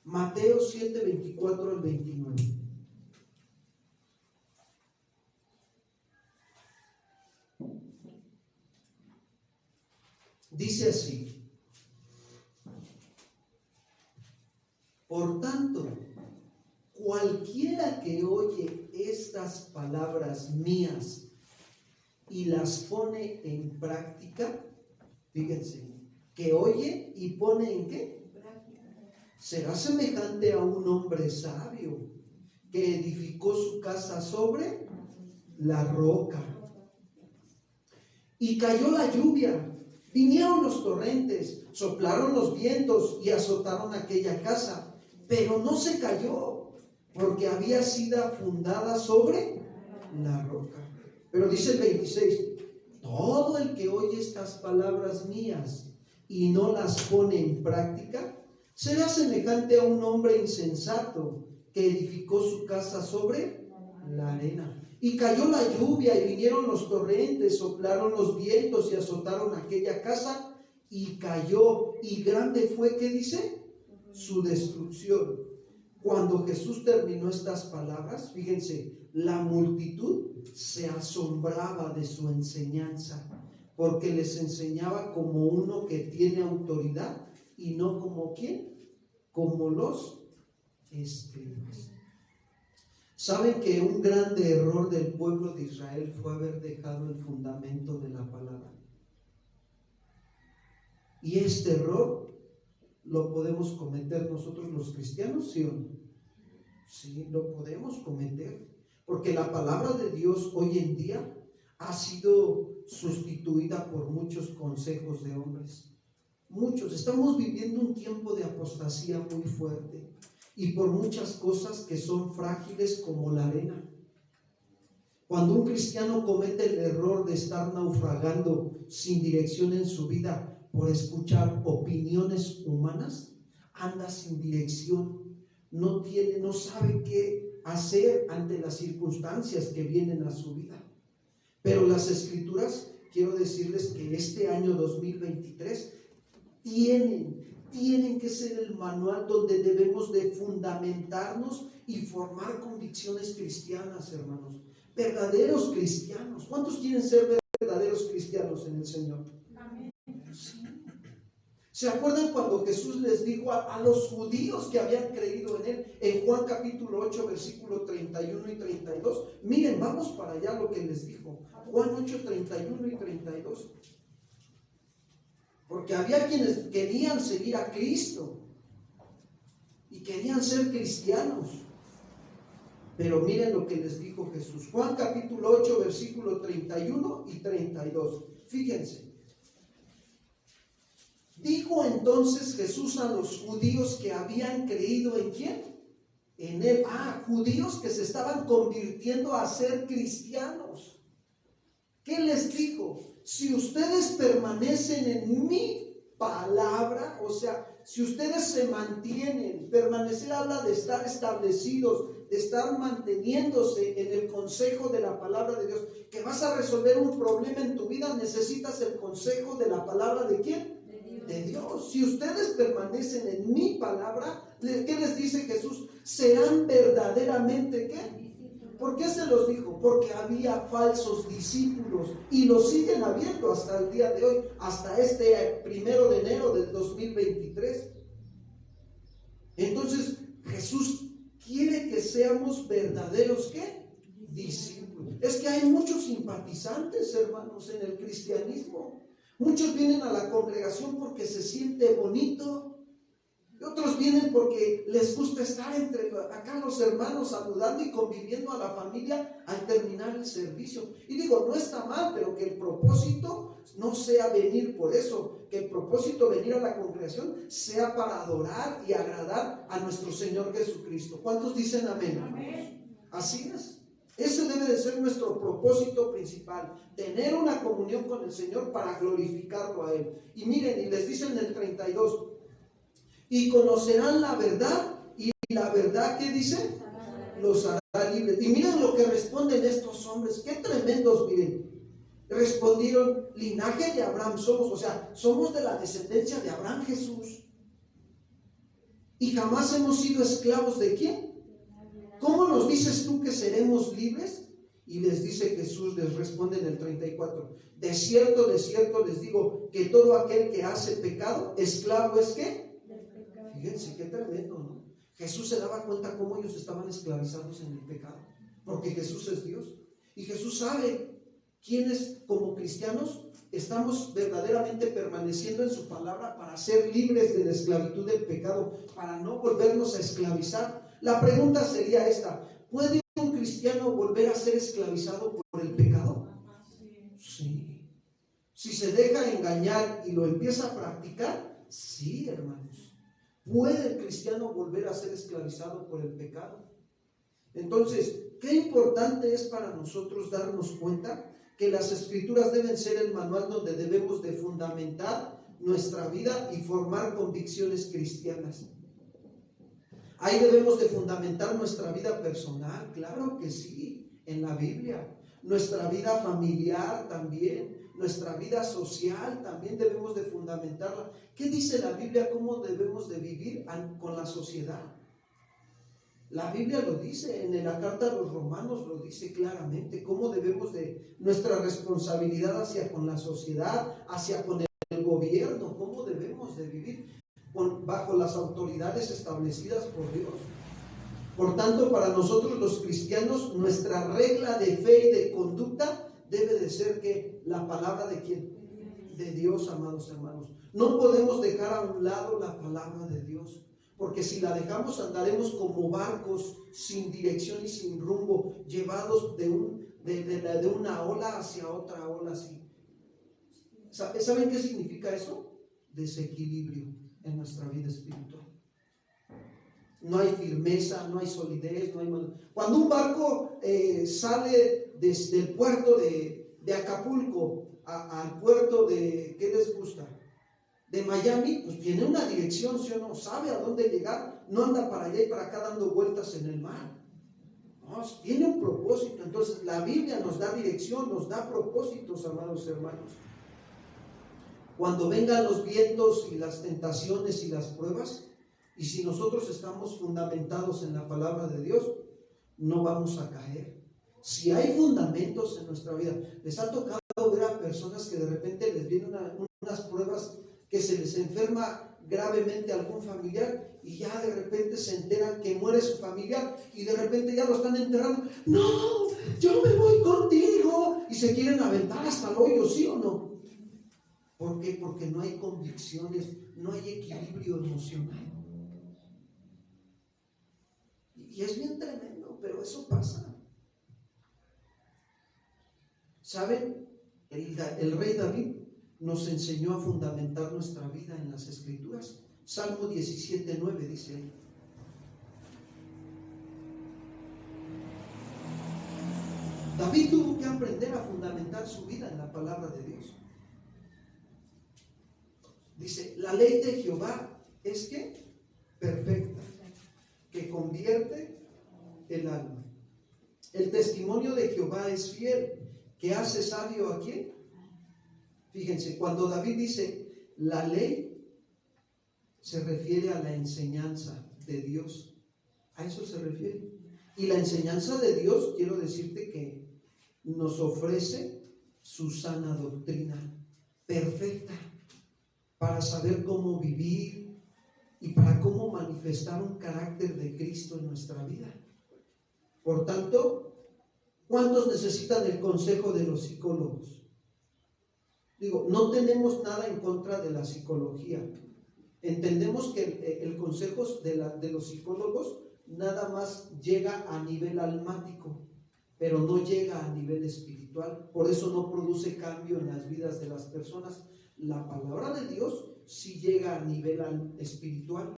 Mateo 7, 24 al 29. Dice así: por tanto, cualquiera que oye estas palabras mías y las pone en práctica, fíjense, que oye y pone en ¿qué? Será semejante a un hombre sabio que edificó su casa sobre la roca. Y cayó la lluvia, vinieron los torrentes, soplaron los vientos y azotaron aquella casa, pero no se cayó, porque había sido fundada sobre la roca. Pero dice el 26, todo el que oye estas palabras mías y no las pone en práctica, será semejante a un hombre insensato que edificó su casa sobre la arena. Y cayó la lluvia y vinieron los torrentes, soplaron los vientos y azotaron aquella casa y cayó. Y grande fue, ¿qué dice? Su destrucción. Cuando Jesús terminó estas palabras, fíjense, la multitud se asombraba de su enseñanza, porque les enseñaba como uno que tiene autoridad y no como ¿quién? Como los escribas. ¿Saben que un grande error del pueblo de Israel fue haber dejado el fundamento de la palabra? Y este error lo podemos cometer nosotros los cristianos, ¿sí o no? Sí, lo podemos cometer, porque la palabra de Dios hoy en día ha sido sustituida por muchos consejos de hombres. Muchos, estamos viviendo un tiempo de apostasía muy fuerte y por muchas cosas que son frágiles como la arena. Cuando un cristiano comete el error de estar naufragando sin dirección en su vida por escuchar opiniones humanas, anda sin dirección, no sabe qué hacer ante las circunstancias que vienen a su vida. Pero las Escrituras, quiero decirles que este año 2023 tienen que ser el manual donde debemos de fundamentarnos y formar convicciones cristianas, hermanos. Verdaderos cristianos. ¿Cuántos quieren ser verdaderos cristianos en el Señor? Amén. Sí. ¿Se acuerdan cuando Jesús les dijo a los judíos que habían creído en Él, en Juan capítulo 8, versículo 31 y 32? Miren, vamos para allá lo que les dijo. Juan 8, 31 y 32. Porque había quienes querían seguir a Cristo y querían ser cristianos. Pero miren lo que les dijo Jesús. Juan capítulo 8, versículo 31 y 32. Fíjense. Dijo entonces Jesús a los judíos que habían creído ¿en quién? En Él. Judíos que se estaban convirtiendo a ser cristianos. ¿Qué les dijo? Si ustedes permanecen en mi palabra, o sea, si ustedes se mantienen, permanecer habla de estar establecidos, de estar manteniéndose en el consejo de la palabra de Dios, que vas a resolver un problema en tu vida, necesitas el consejo de la palabra ¿de quién? De Dios. Si ustedes permanecen en mi palabra, ¿qué les dice Jesús? Serán verdaderamente ¿qué? ¿Por qué se los dijo? Porque había falsos discípulos y los siguen habiendo hasta el día de hoy, hasta este 1 de enero del 2023. Entonces Jesús quiere que seamos verdaderos ¿qué? Discípulos. Es que hay muchos simpatizantes, hermanos, en el cristianismo. Muchos vienen a la congregación porque se siente bonito. Otros vienen porque les gusta estar entre acá los hermanos saludando y conviviendo a la familia al terminar el servicio. Y digo, no está mal, pero que el propósito no sea venir por eso, que el propósito de venir a la congregación sea para adorar y agradar a nuestro Señor Jesucristo. ¿Cuántos dicen amén? Amén. Así es. Ese debe de ser nuestro propósito principal, tener una comunión con el Señor para glorificarlo a Él. Y miren, y les dice en el 32, y conocerán la verdad, y la verdad, ¿qué dice? Los hará libres. Y miren lo que responden estos hombres, qué tremendos, miren. Respondieron, linaje de Abraham somos, o sea, somos de la descendencia de Abraham, Jesús. Y jamás hemos sido esclavos de ¿quién? ¿Cómo nos dices tú que seremos libres? Y les dice Jesús, les responde en el 34, de cierto les digo, que todo aquel que hace pecado, esclavo es ¿qué? Fíjense, qué tremendo, ¿no? Jesús se daba cuenta cómo ellos estaban esclavizados en el pecado, porque Jesús es Dios. Y Jesús sabe quiénes como cristianos estamos verdaderamente permaneciendo en su palabra para ser libres de la esclavitud del pecado, para no volvernos a esclavizar. La pregunta sería esta: ¿puede un cristiano volver a ser esclavizado por el pecado? Sí. Si se deja engañar y lo empieza a practicar, sí, hermanos. ¿Puede el cristiano volver a ser esclavizado por el pecado? Entonces, qué importante es para nosotros darnos cuenta que las Escrituras deben ser el manual donde debemos de fundamentar nuestra vida y formar convicciones cristianas. Ahí debemos de fundamentar nuestra vida personal, claro que sí, en la Biblia. Nuestra vida familiar también, nuestra vida social también debemos de fundamentarla. ¿Qué dice la Biblia? ¿Cómo debemos de vivir con la sociedad? La Biblia lo dice, en la carta a los Romanos lo dice claramente, cómo debemos de, nuestra responsabilidad hacia con la sociedad, hacia con el gobierno, cómo debemos de vivir bajo las autoridades establecidas por Dios. Por tanto, para nosotros los cristianos, nuestra regla de fe y de conducta debe de ser que la palabra de ¿quién? De Dios, amados hermanos. No podemos dejar a un lado la palabra de Dios, porque si la dejamos andaremos como barcos sin dirección y sin rumbo, llevados de una ola hacia otra ola así. ¿Saben qué significa eso? Desequilibrio en nuestra vida espiritual. No hay firmeza, no hay solidez, no hay... Cuando un barco sale desde el puerto de Acapulco al puerto de, ¿qué les gusta? De Miami, pues tiene una dirección, ¿sí o no? Sabe a dónde llegar, no anda para allá y para acá dando vueltas en el mar. No, tiene un propósito. Entonces la Biblia nos da dirección, nos da propósitos, amados hermanos. Cuando vengan los vientos y las tentaciones y las pruebas, y si nosotros estamos fundamentados en la palabra de Dios, no vamos a caer. Si hay fundamentos en nuestra vida, les ha tocado ver a personas que de repente les vienen unas pruebas, que se les enferma gravemente algún familiar y ya de repente se enteran que muere su familiar y de repente ya lo están enterrando. No, yo me voy contigo, y se quieren aventar hasta el hoyo, ¿sí o no? ¿Por qué? Porque no hay convicciones, no hay equilibrio emocional. Y es bien tremendo, pero eso pasa. ¿Saben? El rey David nos enseñó a fundamentar nuestra vida en las Escrituras. Salmo 17:9 dice ahí: David tuvo que aprender a fundamentar su vida en la palabra de Dios. Dice, la ley de Jehová es ¿qué? Perfecta, que convierte el alma. El testimonio de Jehová es fiel, que hace sabio ¿a quién? Fíjense, cuando David dice la ley, se refiere a la enseñanza de Dios. A eso se refiere. Y la enseñanza de Dios, quiero decirte que nos ofrece su sana doctrina, perfecta, para saber cómo vivir y para cómo manifestar un carácter de Cristo en nuestra vida. Por tanto, ¿cuántos necesitan el consejo de los psicólogos? Digo, no tenemos nada en contra de la psicología. Entendemos que el consejo de los psicólogos nada más llega a nivel almático. pero no llega a nivel espiritual. Por eso no produce cambio en las vidas de las personas. La palabra de Dios sí llega a nivel espiritual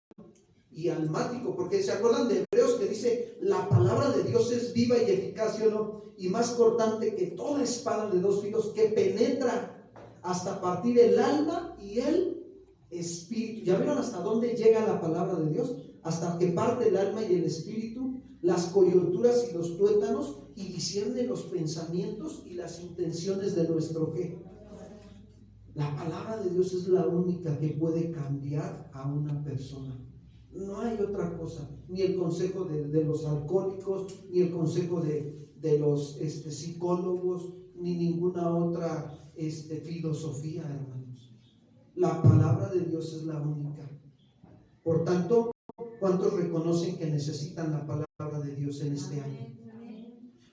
y almático, porque se acuerdan de Hebreos que dice: la palabra de Dios es viva y eficaz, ¿sí o no? Y más cortante que toda espada de dos filos, que penetra hasta partir el alma y el espíritu. ¿Ya vieron hasta dónde llega la palabra de Dios? Hasta que parte el alma y el espíritu, las coyunturas y los tuétanos, y discierne los pensamientos y las intenciones de nuestro ¿qué? La palabra de Dios es la única que puede cambiar a una persona. No hay otra cosa, ni el consejo de los alcohólicos, ni el consejo de los psicólogos, ni ninguna otra filosofía, hermanos. La palabra de Dios es la única. Por tanto, ¿cuántos reconocen que necesitan la palabra de Dios en este año?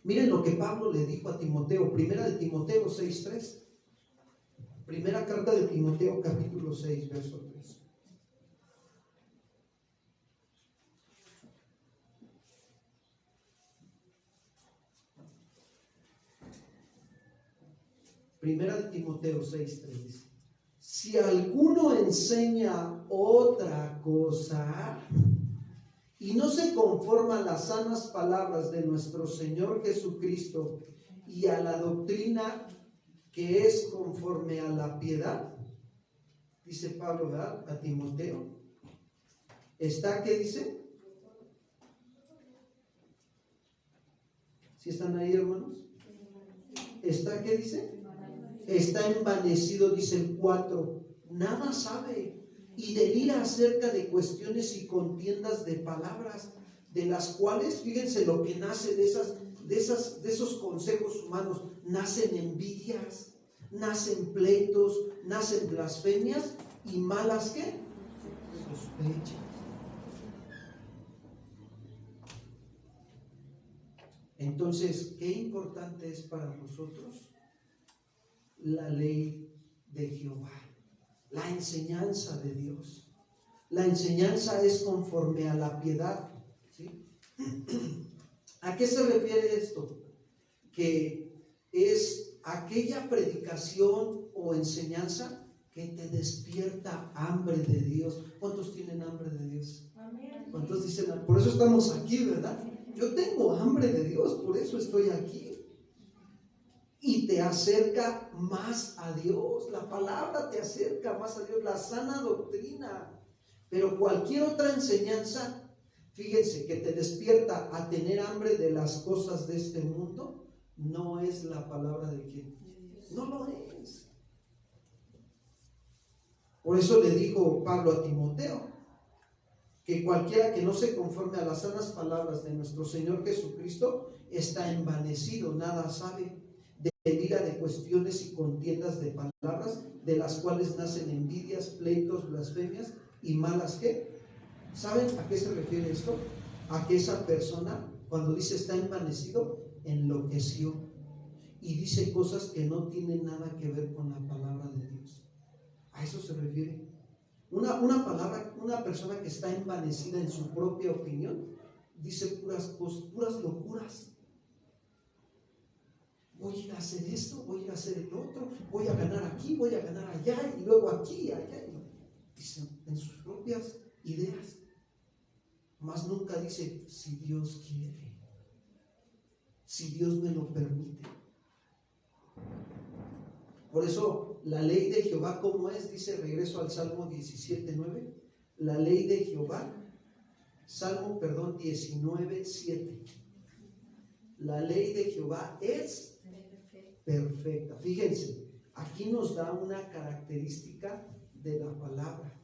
Miren lo que Pablo le dijo a Timoteo, primera de Timoteo 6:3. Primera carta de Timoteo, capítulo 6, verso 3. Primera de Timoteo 6:3 dice: si alguno enseña otra cosa y no se conforma a las sanas palabras de nuestro Señor Jesucristo y a la doctrina que es conforme a la piedad, dice Pablo, ¿verdad?, a Timoteo, está, ¿qué dice? ¿Sí están ahí, hermanos? ¿Está, qué dice? Está envanecido, dice el 4, nada sabe, y delira acerca de cuestiones y contiendas de palabras, de las cuales, fíjense lo que nace de esos consejos humanos: nacen envidias, nacen pleitos, nacen blasfemias y malas ¿qué? Sospechas. Entonces, ¿qué importante es para nosotros? La ley de Jehová, la enseñanza de Dios. La enseñanza es conforme a la piedad, ¿sí? ¿A qué se refiere esto? Que es aquella predicación o enseñanza que te despierta hambre de Dios. ¿Cuántos tienen hambre de Dios? ¿Cuántos dicen? Por eso estamos aquí, ¿verdad? Yo tengo hambre de Dios, por eso estoy aquí. Y te acerca más a Dios. La palabra te acerca más a Dios, la sana doctrina. Pero cualquier otra enseñanza, fíjense, que te despierta a tener hambre de las cosas de este mundo, no es la palabra de quién. No lo es. Por eso le dijo Pablo a Timoteo que cualquiera que no se conforme a las sanas palabras de nuestro Señor Jesucristo está envanecido, nada sabe, delira de cuestiones y contiendas de palabras, de las cuales nacen envidias, pleitos, blasfemias y malas ¿qué? ¿Saben a qué se refiere esto? A que esa persona, cuando dice está envanecido, enloqueció y dice cosas que no tienen nada que ver con la palabra de Dios. A eso se refiere. Una persona que está envanecida en su propia opinión dice puras cosas, puras locuras. Voy a ir a hacer esto, voy a ir a hacer el otro, voy a ganar aquí, voy a ganar allá, y luego aquí y allá. Dice en sus propias ideas. Mas nunca dice si Dios quiere, si Dios me lo permite. Por eso la ley de Jehová, ¿cómo es? Dice, regreso al Salmo 17:9. La ley de Jehová, Salmo, 19:7. La ley de Jehová es perfecta. Fíjense, aquí nos da una característica de la palabra.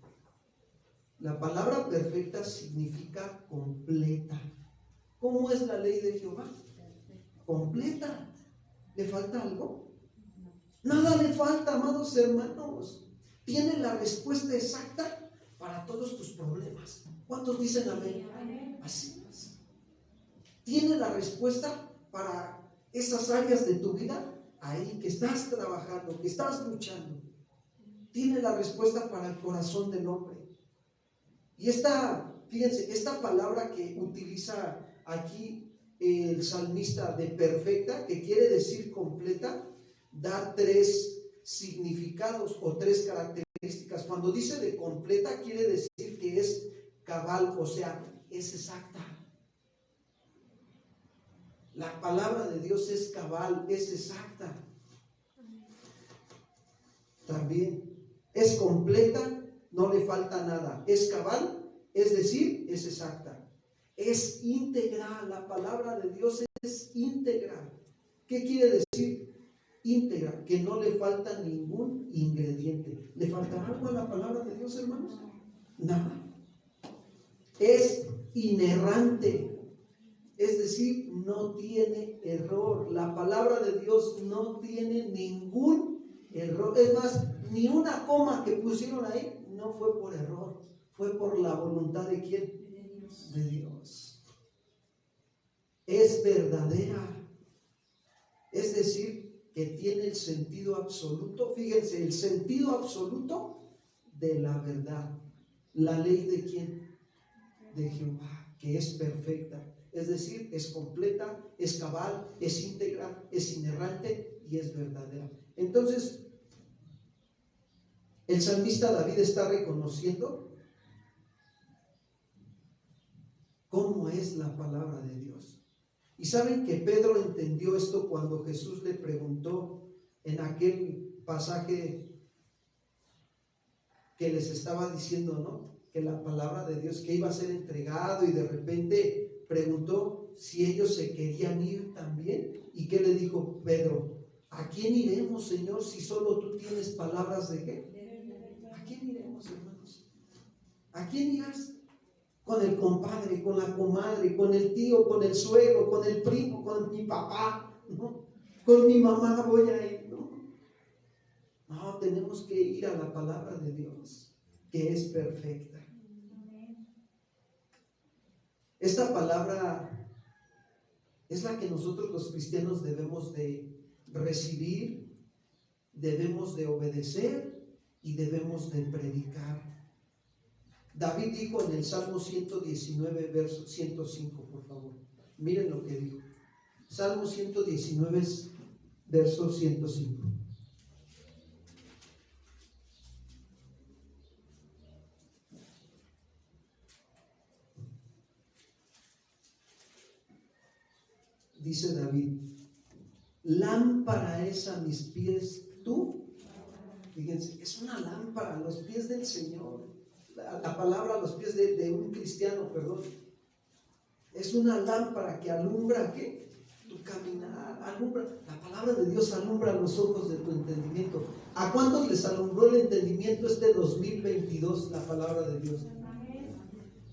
La palabra perfecta significa completa. ¿Cómo es la ley de Jehová? Completa. ¿Le falta algo? Nada le falta, amados hermanos. Tiene la respuesta exacta para todos tus problemas. ¿Cuántos dicen amén? Así es. Tiene la respuesta para esas áreas de tu vida ahí que estás trabajando, que estás luchando. Tiene la respuesta para el corazón del hombre. Y fíjense, esta palabra que utiliza aquí el salmista de perfecta, que quiere decir completa, da 3 significados o 3 características. Cuando dice de completa, quiere decir que es cabal, o sea, es exacta. La palabra de Dios es cabal, es exacta. También es completa, no le falta nada. Es cabal, es decir, es exacta. Es íntegra, la palabra de Dios es íntegra. ¿Qué quiere decir? Íntegra, que no le falta ningún ingrediente. ¿Le faltará algo a la palabra de Dios, hermanos? Nada. Es inerrante. Es decir, no tiene error. La palabra de Dios no tiene ningún error. Es más, ni una coma que pusieron ahí no fue por error. Fue por la voluntad de ¿quién? De Dios. Es verdadera. Es decir, que tiene el sentido absoluto. Fíjense, el sentido absoluto de la verdad. La ley de ¿quién? De Jehová, que es perfecta. Es decir, es completa, es cabal, es íntegra, es inerrante y es verdadera. Entonces, el salmista David está reconociendo cómo es la palabra de Dios. Y saben que Pedro entendió esto cuando Jesús le preguntó en aquel pasaje que les estaba diciendo, ¿no? Que la palabra de Dios que iba a ser entregado, y de repente preguntó si ellos se querían ir también. ¿Y qué le dijo Pedro? ¿A quién iremos, Señor, si solo tú tienes palabras de qué? ¿A quién iremos, hermanos? ¿A quién irás? Con el compadre, con la comadre, con el tío, con el suegro, con el primo, con mi papá, ¿no? Con mi mamá voy a ir, ¿no? No, tenemos que ir a la palabra de Dios, que es perfecta. Esta palabra es la que nosotros los cristianos debemos de recibir, debemos de obedecer y debemos de predicar. David dijo en el Salmo 119, verso 105, por favor. Miren lo que dijo. Salmo 119, verso 105. Dice David: lámpara es a mis pies tú. Fíjense, es una lámpara a los pies del Señor. La palabra a los pies de un cristiano, perdón. Es una lámpara que alumbra, ¿qué? Tu caminar, alumbra. La palabra de Dios alumbra los ojos de tu entendimiento. ¿A cuántos les alumbró el entendimiento este 2022 la palabra de Dios?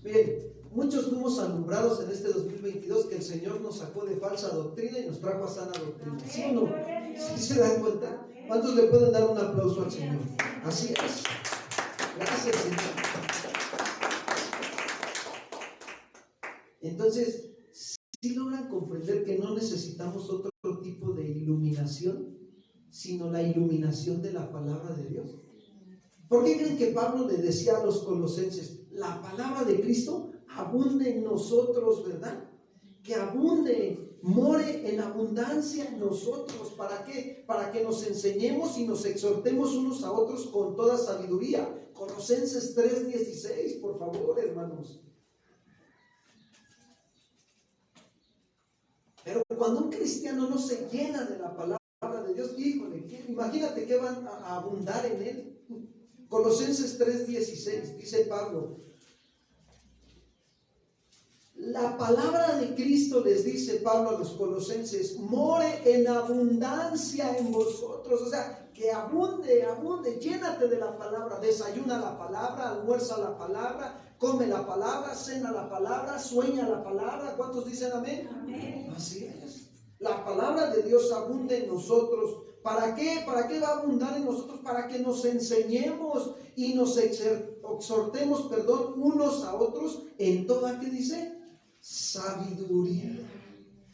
Miren, muchos fuimos alumbrados en este 2022 que el Señor nos sacó de falsa doctrina y nos trajo a sana doctrina. ¿Sí o no? ¿Sí se dan cuenta? ¿Cuántos le pueden dar un aplauso al Señor? Así es. Gracias, Señor. Entonces, ¿sí logran comprender que no necesitamos otro tipo de iluminación, sino la iluminación de la palabra de Dios? ¿Por qué creen que Pablo le decía a los colosenses: la palabra de Cristo abunde en nosotros, ¿verdad? Que abunde, more en abundancia en nosotros. ¿Para qué? Para que nos enseñemos y nos exhortemos unos a otros con toda sabiduría. Colosenses 3:16, por favor, hermanos. Pero cuando un cristiano no se llena de la palabra de Dios, híjole, imagínate que van a abundar en él. Colosenses 3:16, dice Pablo: la palabra de Cristo, les dice Pablo a los colosenses, more en abundancia en vosotros. O sea, que abunde, abunde, llénate de la palabra, desayuna la palabra, almuerza la palabra, come la palabra, cena la palabra, sueña la palabra. ¿Cuántos dicen amén? Amén. Así es. La palabra de Dios abunde en nosotros. ¿Para qué? ¿Para qué va a abundar en nosotros? Para que nos enseñemos y nos exhortemos, unos a otros en toda, ¿qué dice? Sabiduría.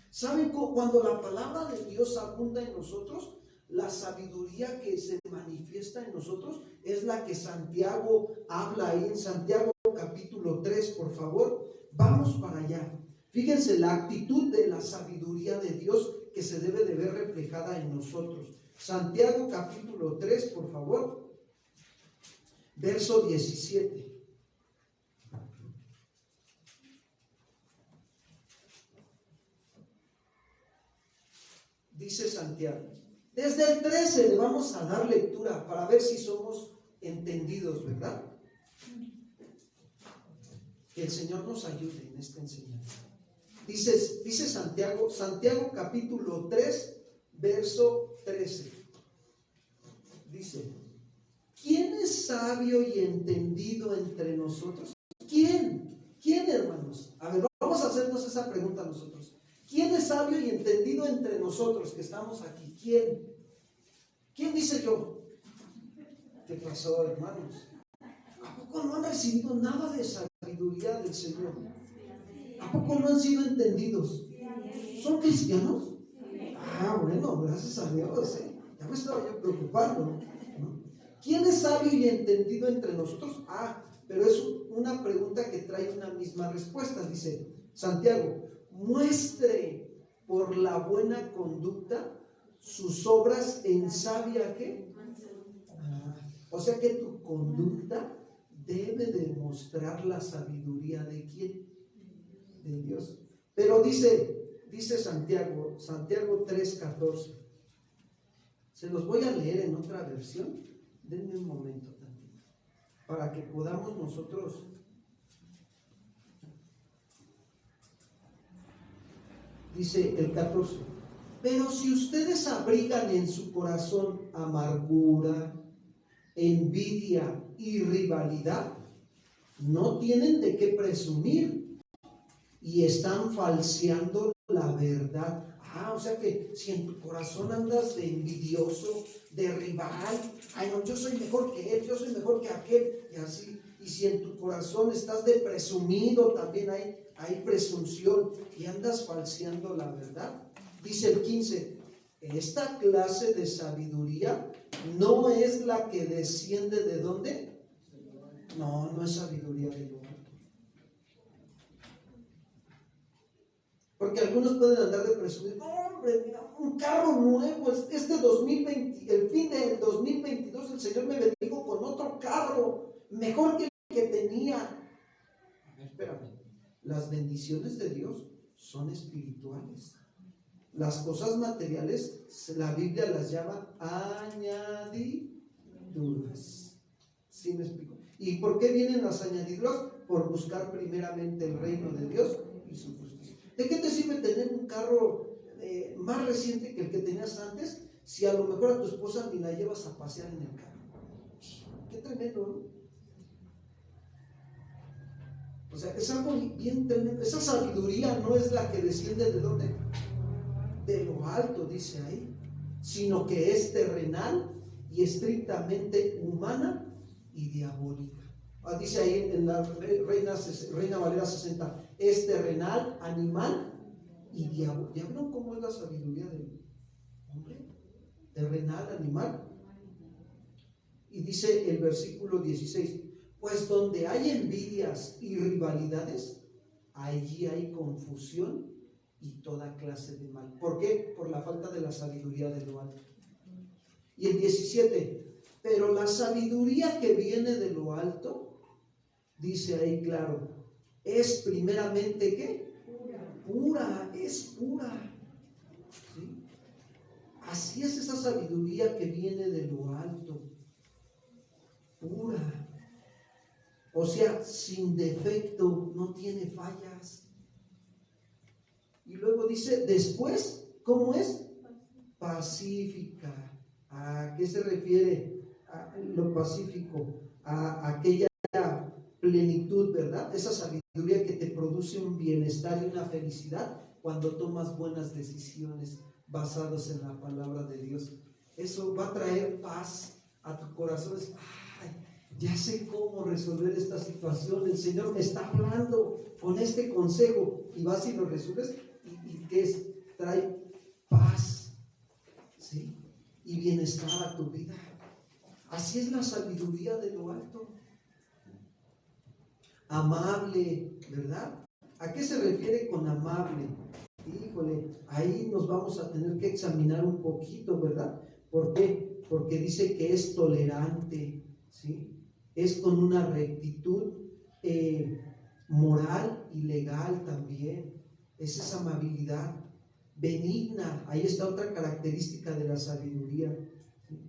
¿Saben cuando la palabra de Dios abunda en nosotros? La sabiduría que se manifiesta en nosotros es la que Santiago habla ahí en Santiago capítulo 3, por favor. Vamos para allá. Fíjense la actitud de la sabiduría de Dios que se debe de ver reflejada en nosotros. Santiago capítulo 3, por favor, verso 17. Dice Santiago, desde el 13 le vamos a dar lectura para ver si somos entendidos, ¿verdad? Que el Señor nos ayude en esta enseñanza. Dice Santiago capítulo 3, verso 13. Dice, ¿quién es sabio y entendido entre nosotros? ¿Quién? ¿Quién, hermanos? A ver, vamos a hacernos esa pregunta nosotros. ¿Quién es sabio y entendido entre nosotros que estamos aquí? ¿Quién? ¿Quién dice yo? ¿Qué pasó, hermanos? ¿A poco no han recibido nada de sabiduría del Señor? ¿A poco no han sido entendidos? ¿Son cristianos? Ah, bueno, gracias a Dios. Ya me estaba yo preocupando, ¿no? ¿Quién es sabio y entendido entre nosotros? Ah, pero es una pregunta que trae una misma respuesta. Dice Santiago, muestre por la buena conducta sus obras en sabia ¿qué? O sea que tu conducta debe demostrar la sabiduría de ¿quién? De Dios. Pero dice Santiago 3:14. Se los voy a leer en otra versión. Denme un momento también, para que podamos nosotros dice el 14, pero si ustedes abrigan en su corazón amargura, envidia y rivalidad, no tienen de qué presumir y están falseando la verdad. O sea que si en tu corazón andas de envidioso, de rival, ay no, yo soy mejor que él, yo soy mejor que aquel, y así. Y si en tu corazón estás de presumido, también hay presunción y andas falseando la verdad. Dice el 15, esta clase de sabiduría no es la que desciende ¿de dónde? No es sabiduría de lo alto. Porque algunos pueden andar de presumir, hombre, mira, un carro nuevo, este 2020, el fin del 2022 el Señor me bendijo con otro carro, mejor que el que tenía. A ver, espérame, las bendiciones de Dios son espirituales. Las cosas materiales, la Biblia las llama añadiduras. ¿Sí me explico? ¿Y por qué vienen las añadiduras? Por buscar primeramente el reino de Dios y su justicia. ¿De qué te sirve tener un carro más reciente que el que tenías antes si a lo mejor a tu esposa ni la llevas a pasear en el carro? Qué tremendo, ¿no? O sea, es algo bien tremendo. Esa sabiduría no es la que desciende ¿de dónde? De lo alto, dice ahí, sino que es terrenal y estrictamente humana y diabólica. Dice ahí en la Reina Valera 60, es terrenal, animal y diabólica. ¿Ya vieron cómo es la sabiduría del hombre? Terrenal, animal. Y dice el versículo 16, pues donde hay envidias y rivalidades, allí hay confusión y toda clase de mal. ¿Por qué? Por la falta de la sabiduría de lo alto. Y el 17, pero la sabiduría que viene de lo alto, dice ahí claro, es primeramente ¿qué? Pura, es pura. ¿Sí? Así es esa sabiduría que viene de lo alto, pura. O sea, sin defecto, no tiene fallas. Y luego dice, después, ¿cómo es? Pacífica. ¿A qué se refiere lo pacífico? A aquella plenitud, ¿verdad? Esa sabiduría que te produce un bienestar y una felicidad cuando tomas buenas decisiones basadas en la palabra de Dios. Eso va a traer paz a tu corazón. Ay, ya sé cómo resolver esta situación. El Señor me está hablando con este consejo y vas y lo resuelves. ¿Y qué es? Trae paz, ¿sí? Y bienestar a tu vida. Así es la sabiduría de lo alto. Amable, ¿verdad? ¿A qué se refiere con amable? Híjole, ahí nos vamos a tener que examinar un poquito, ¿verdad? ¿Por qué? Porque dice que es tolerante, ¿sí? Es con una rectitud moral y legal también. Es esa amabilidad benigna. Ahí está otra característica de la sabiduría, ¿sí?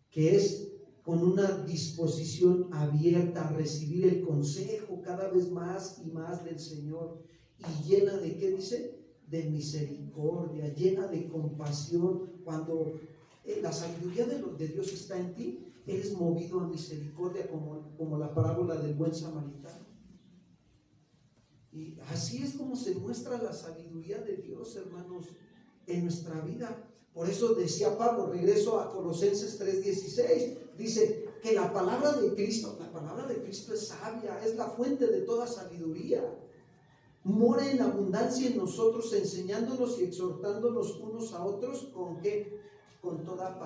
Que es con una disposición abierta a recibir el consejo cada vez más y más del Señor, y llena de, ¿qué dice? De misericordia, llena de compasión. Cuando la sabiduría de Dios está en ti, eres movido a misericordia, como la parábola del buen samaritano. Y así es como se muestra la sabiduría de Dios, hermanos, en nuestra vida. Por eso decía Pablo, regreso a Colosenses 3:16, dice que la palabra de Cristo es sabia, es la fuente de toda sabiduría. Mora en abundancia en nosotros, enseñándonos y exhortándonos unos a otros, ¿con qué? Con toda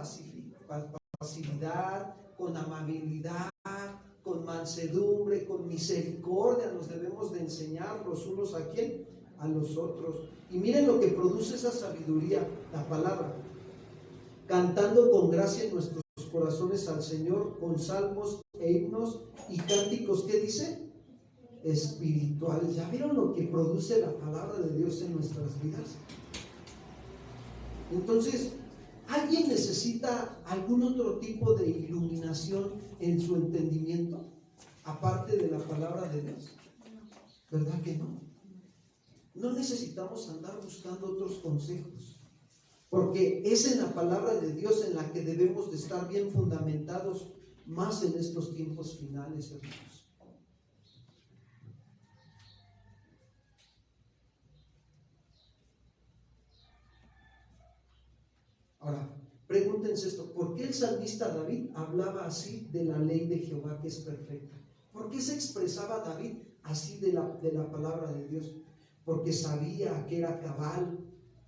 pasividad, con amabilidad, con mansedumbre, con misericordia. Nos debemos de enseñar los unos a quién, a los otros. Y miren lo que produce esa sabiduría, la palabra: cantando con gracia en nuestros corazones al Señor, con salmos e himnos y cánticos, ¿qué dice? Espirituales. ¿Ya vieron lo que produce la palabra de Dios en nuestras vidas? Entonces, ¿alguien necesita algún otro tipo de iluminación en su entendimiento aparte de la palabra de Dios? ¿Verdad que no? No necesitamos andar buscando otros consejos, porque es en la palabra de Dios en la que debemos de estar bien fundamentados, más en estos tiempos finales, hermanos. Ahora, pregúntense esto: ¿por qué el salmista David hablaba así de la ley de Jehová, que es perfecta? ¿Por qué se expresaba David así de la palabra de Dios? Porque sabía que era cabal,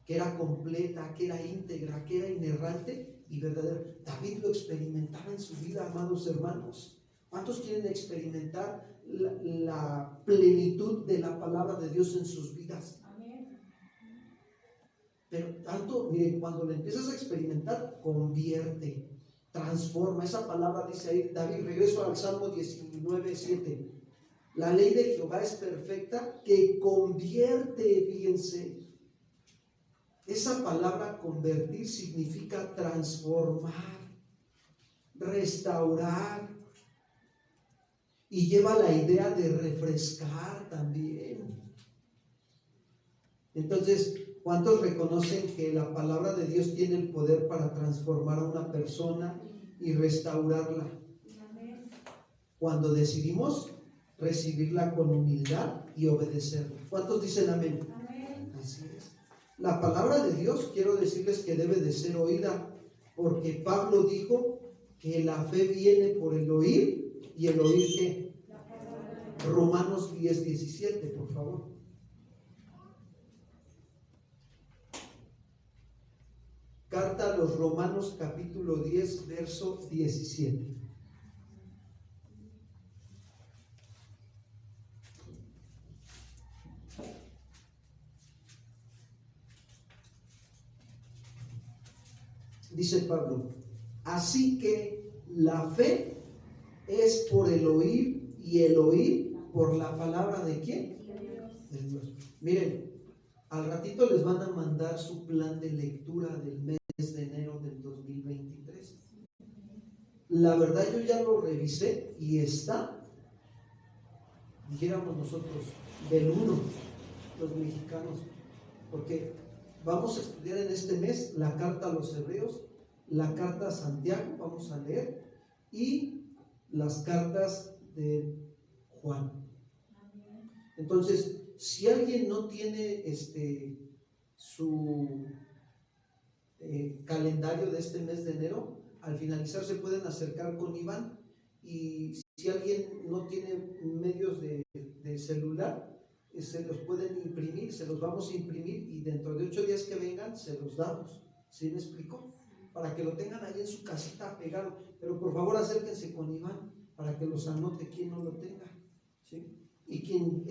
que era completa, que era íntegra, que era inerrante y verdadera. David lo experimentaba en su vida, amados hermanos. ¿Cuántos quieren experimentar la plenitud de la palabra de Dios en sus vidas? Pero tanto, miren, cuando lo empiezas a experimentar, convierte, transforma. Esa palabra dice ahí, David, regreso al Salmo 19:7. La ley de Jehová es perfecta, que convierte, fíjense. Esa palabra convertir significa transformar, restaurar, y lleva la idea de refrescar también. Entonces, ¿cuántos reconocen que la palabra de Dios tiene el poder para transformar a una persona y restaurarla? Cuando decidimos recibirla con humildad y obedecerla. ¿Cuántos dicen amén? Amén. Así es. La palabra de Dios, quiero decirles que debe de ser oída, porque Pablo dijo que la fe viene por el oír, y el oír ¿qué? Romanos 10:17, por favor. Carta a los Romanos, capítulo 10, verso 17. Dice Pablo: así que la fe es por el oír, y el oír por la palabra ¿de quién? De Dios. Miren, al ratito les van a mandar su plan de lectura del mes de enero del 2023. La verdad, yo ya lo revisé y está, dijéramos nosotros, del 1, los mexicanos, porque vamos a estudiar en este mes la carta a los Hebreos, la carta a Santiago, vamos a leer, y las cartas de Juan. Entonces, si alguien no tiene su calendario de este mes de enero, al finalizar se pueden acercar con Iván, y si alguien no tiene medios de celular, se los pueden imprimir, se los vamos a imprimir, y dentro de 8 días que vengan se los damos. ¿Sí me explicó? Para que lo tengan ahí en su casita pegado, pero por favor acérquense con Iván para que los anote quien no lo tenga, ¿sí? Y quien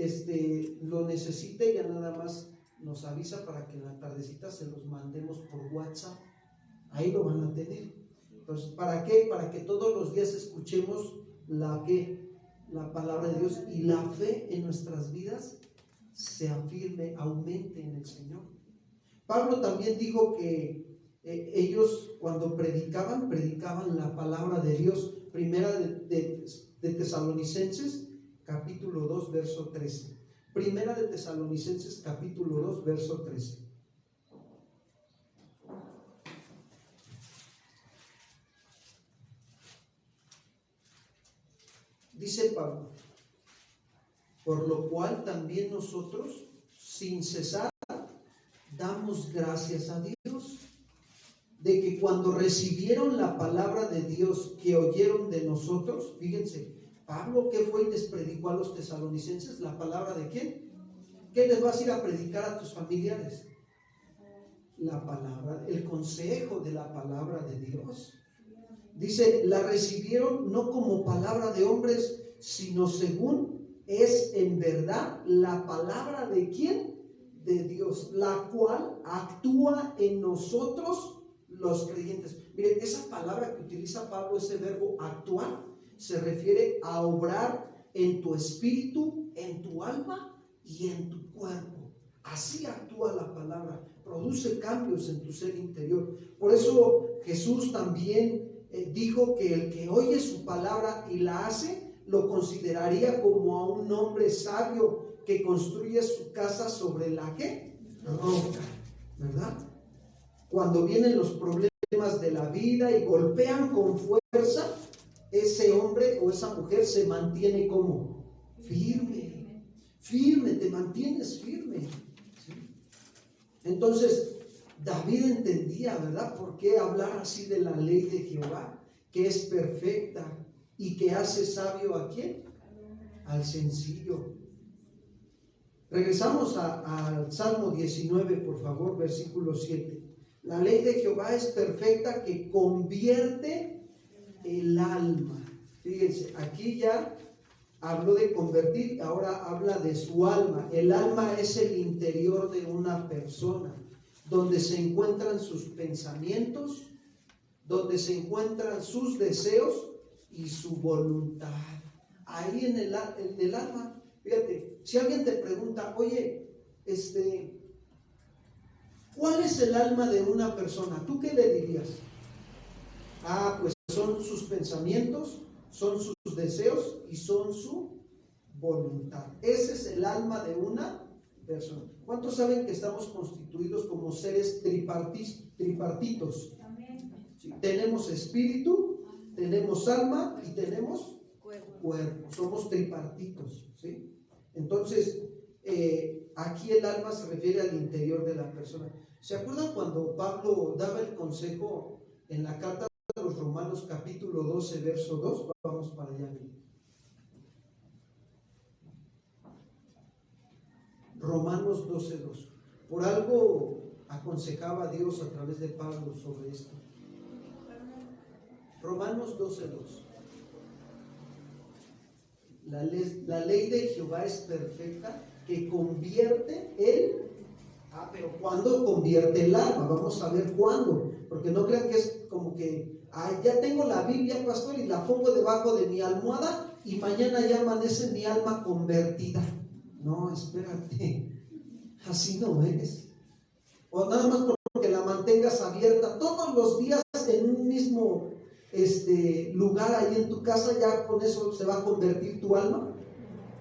lo necesite ya nada más nos avisa para que en la tardecita se los mandemos por WhatsApp. Ahí lo van a tener. Entonces, ¿para qué? Para que todos los días escuchemos la palabra de Dios y la fe en nuestras vidas se afirme, aumente en el Señor. Pablo también dijo que ellos cuando predicaban la palabra de Dios. Primera de Tesalonicenses capítulo 2 verso 13. Primera de Tesalonicenses capítulo 2 verso 13. Dice Pablo: por lo cual también nosotros, sin cesar, damos gracias a Dios, de que cuando recibieron la palabra de Dios que oyeron de nosotros, fíjense, Pablo, ¿qué fue y les predicó a los tesalonicenses? ¿La palabra de quién? ¿Qué les vas a ir a predicar a tus familiares? La palabra, el consejo de la palabra de Dios. Dice, la recibieron no como palabra de hombres, sino según es en verdad la palabra de ¿quién? De Dios, la cual actúa en nosotros los creyentes. Miren, esa palabra que utiliza Pablo, ese verbo actuar, se refiere a obrar en tu espíritu, en tu alma y en tu cuerpo. Así actúa la palabra, produce cambios en tu ser interior. Por eso Jesús también dijo que el que oye su palabra y la hace, lo consideraría como a un hombre sabio que construye su casa sobre la ¿qué? Roca, ¿verdad? Cuando vienen los problemas de la vida y golpean con fuerza, ese hombre o esa mujer se mantiene como firme, te mantienes firme. ¿Sí? Entonces, David entendía, ¿verdad?, por qué hablar así de la ley de Jehová, que es perfecta y que hace sabio ¿a quién? Al sencillo. Regresamos al Salmo 19, por favor, versículo 7. La ley de Jehová es perfecta que convierte el alma. Fíjense, aquí ya habló de convertir, ahora habla de su alma. El alma es el interior de una persona, donde se encuentran sus pensamientos, donde se encuentran sus deseos y su voluntad. Ahí en el alma. Fíjate, si alguien te pregunta, oye, ¿cuál es el alma de una persona? ¿Tú qué le dirías? Pues son sus pensamientos, son sus deseos y son su voluntad. Ese es el alma de una persona. ¿Cuántos saben que estamos constituidos como seres tripartitos? Sí, tenemos espíritu, tenemos alma y tenemos cuerpo. Somos tripartitos, ¿sí? Entonces, aquí el alma se refiere al interior de la persona. ¿Se acuerdan cuando Pablo daba el consejo en la carta a los Romanos capítulo 12, verso 2? Vamos para allá. Romanos 12, 2. Por algo aconsejaba a Dios a través de Pablo sobre esto. Romanos 12, 2. La ley de Jehová es perfecta que convierte el... pero ¿cuándo convierte el alma? Vamos a ver cuándo, porque no crean que es como que ya tengo la Biblia, pastor, y la pongo debajo de mi almohada y mañana ya amanece mi alma convertida. No, espérate, así no es. O nada más porque la mantengas abierta todos los días en un mismo lugar ahí en tu casa, ya con eso se va a convertir tu alma.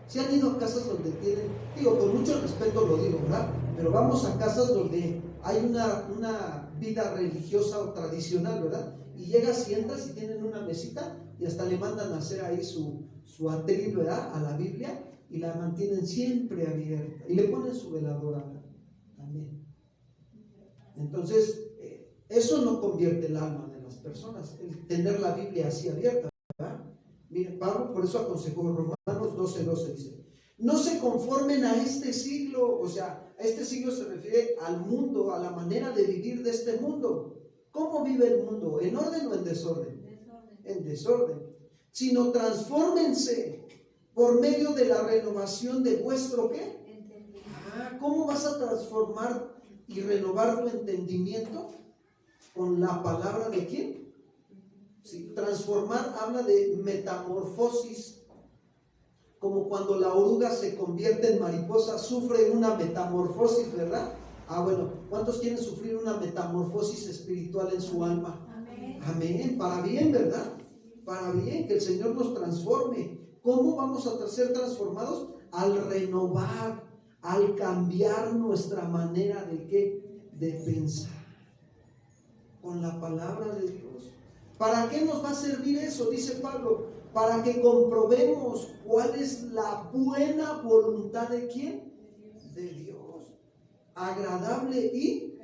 Si han ido a casas donde tienen, digo, con mucho respeto lo digo, ¿verdad? Pero vamos a casas donde hay una vida religiosa o tradicional, ¿verdad? Y llegas y entras y tienen una mesita y hasta le mandan a hacer ahí su atril, ¿verdad?, a la Biblia, y la mantienen siempre abierta y le ponen su veladora, ¿verdad?, también. Entonces, eso no convierte el alma de las personas, el tener la Biblia así abierta, ¿verdad? Miren, Pablo por eso aconsejó, Romanos 12, 12 dice: no se conformen a este siglo. O sea, a este siglo se refiere al mundo, a la manera de vivir de este mundo. ¿Cómo vive el mundo? ¿En orden o en desorden? En desorden. Sino transfórmense por medio de la renovación de vuestro ¿qué? ¿Cómo vas a transformar y renovar tu entendimiento? Con la palabra de quién. ¿Sí? Transformar habla de metamorfosis, como cuando la oruga se convierte en mariposa, sufre una metamorfosis, ¿verdad? Bueno, ¿cuántos quieren sufrir una metamorfosis espiritual en su alma? Amén. Amén, para bien, ¿verdad? Para bien, que el Señor nos transforme. ¿Cómo vamos a ser transformados? Al renovar, al cambiar nuestra manera de ¿qué? De pensar. Con la palabra de Dios. ¿Para qué nos va a servir eso? Dice Pablo, para que comprobemos cuál es la buena voluntad de ¿quién? De Dios. Agradable y...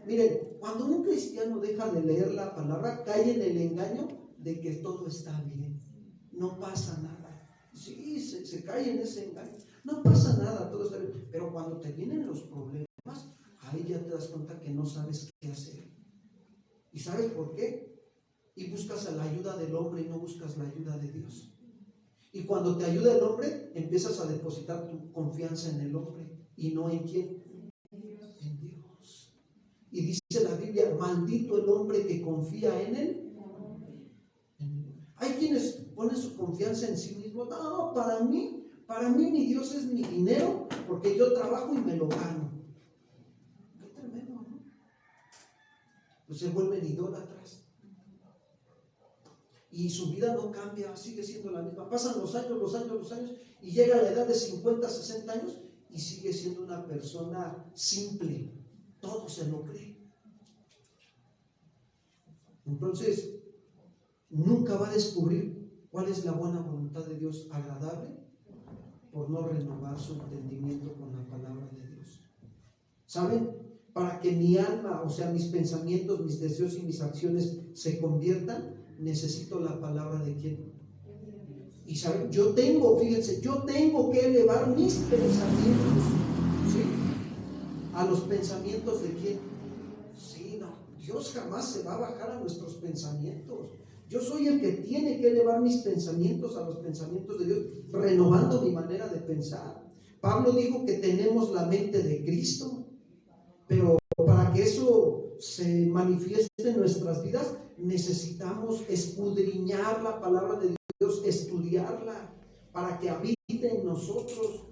Miren, cuando un cristiano deja de leer la palabra, cae en el engaño de que todo está bien. No pasa nada. Sí, se cae en ese engaño. No pasa nada, todo está bien. Pero cuando te vienen los problemas, ahí ya te das cuenta que no sabes qué hacer. ¿Y sabes por qué? Y buscas la ayuda del hombre y no buscas la ayuda de Dios. Y cuando te ayuda el hombre, empiezas a depositar tu confianza en el hombre y no en quién. En Dios. Y dice la Biblia, maldito el hombre que confía en él. Hay quienes ponen su confianza en sí mismos. No, para mí mi Dios es mi dinero, porque yo trabajo y me lo gano. Qué tremendo, ¿no? Pues se vuelven idólatras. Y su vida no cambia, sigue siendo la misma. Pasan los años, y llega a la edad de 50, 60 años y sigue siendo una persona simple. Todo se lo cree. Entonces, nunca va a descubrir cuál es la buena voluntad de Dios agradable por no renovar su entendimiento con la palabra de Dios. ¿Saben? Para que mi alma, o sea, mis pensamientos, mis deseos y mis acciones se conviertan, necesito la palabra de quién. Y saben, yo tengo que elevar mis pensamientos, ¿sí? A los pensamientos de quién. Sí, no, Dios jamás se va a bajar a nuestros pensamientos. Yo soy el que tiene que elevar mis pensamientos a los pensamientos de Dios, renovando mi manera de pensar. Pablo dijo que tenemos la mente de Cristo, pero para que eso se manifieste en nuestras vidas, necesitamos escudriñar la palabra de Dios, estudiarla, para que habite en nosotros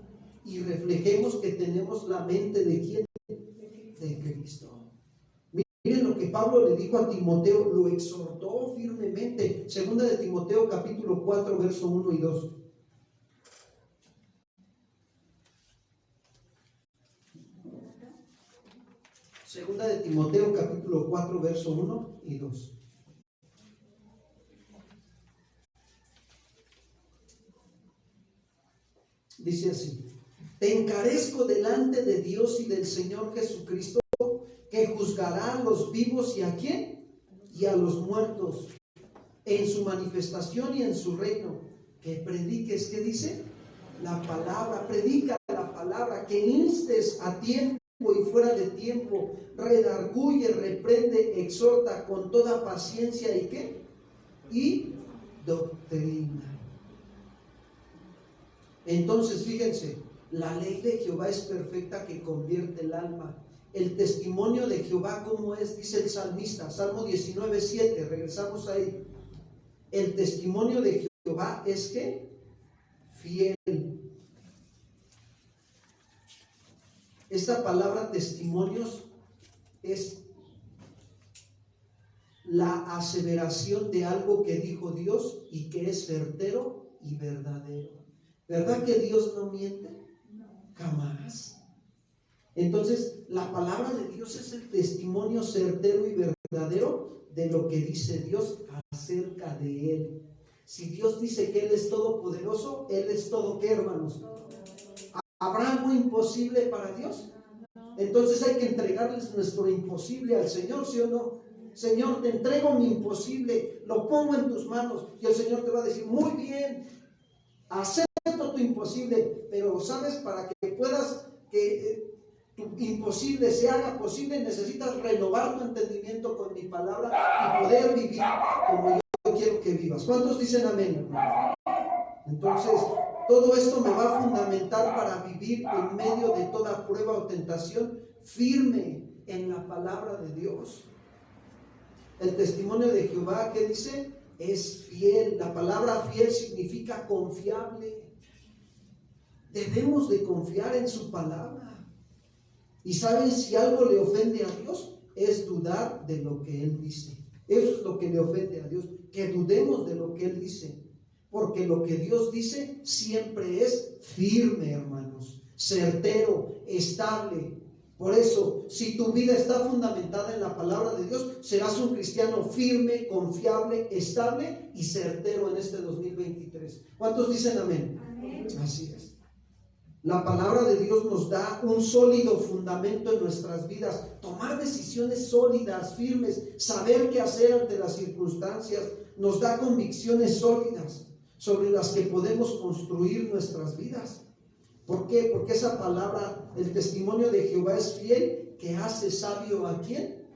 y reflejemos que tenemos la mente de ¿quién? De Cristo. Miren lo que Pablo le dijo a Timoteo, lo exhortó firmemente. Segunda de Timoteo capítulo 4, verso 1 y 2. Segunda de Timoteo capítulo 4, verso 1 y 2. Dice así: te encarezco delante de Dios y del Señor Jesucristo, que juzgará a los vivos y ¿a quién? Y a los muertos en su manifestación y en su reino. Que prediques, ¿qué dice? La palabra, predica la palabra, que instes a tiempo y fuera de tiempo, redarguye, reprende, exhorta con toda paciencia y ¿qué? Y doctrina. Entonces, fíjense, la ley de Jehová es perfecta, que convierte el alma. El testimonio de Jehová, ¿cómo es? Dice el salmista, Salmo 19, 7, regresamos ahí. El testimonio de Jehová es ¿qué? Fiel. Esta palabra testimonios es la aseveración de algo que dijo Dios y que es certero y verdadero. ¿Verdad que Dios no miente? Jamás. Entonces, la palabra de Dios es el testimonio certero y verdadero de lo que dice Dios acerca de Él. Si Dios dice que Él es todopoderoso, Él es todo, ¿qué, hermanos? ¿Habrá algo imposible para Dios? Entonces hay que entregarles nuestro imposible al Señor, ¿sí o no? Señor, te entrego mi imposible, lo pongo en tus manos, y el Señor te va a decir, muy bien, acepto tu imposible, pero sabes, para que puedas que tu imposible se haga posible, necesitas renovar tu entendimiento con mi palabra y poder vivir como yo quiero que vivas. ¿Cuántos dicen amén, hermano? Entonces, Todo esto me va a fundamentar para vivir en medio de toda prueba o tentación firme en la palabra de Dios. El testimonio de Jehová, ¿qué dice? Es fiel. La palabra fiel significa confiable. Debemos de confiar en su palabra. ¿Y saben si algo le ofende a Dios? Es dudar de lo que Él dice. Eso es lo que le ofende a Dios, que dudemos de lo que Él dice. Porque lo que Dios dice siempre es firme, hermanos, certero, estable. Por eso, si tu vida está fundamentada en la palabra de Dios, serás un cristiano firme, confiable, estable y certero en este 2023. ¿Cuántos dicen amén? Amén. Así es. La palabra de Dios nos da un sólido fundamento en nuestras vidas. Tomar decisiones sólidas, firmes, saber qué hacer ante las circunstancias, nos da convicciones sólidas sobre las que podemos construir nuestras vidas. ¿Por qué? Porque esa palabra, el testimonio de Jehová es fiel, que hace sabio ¿a quién?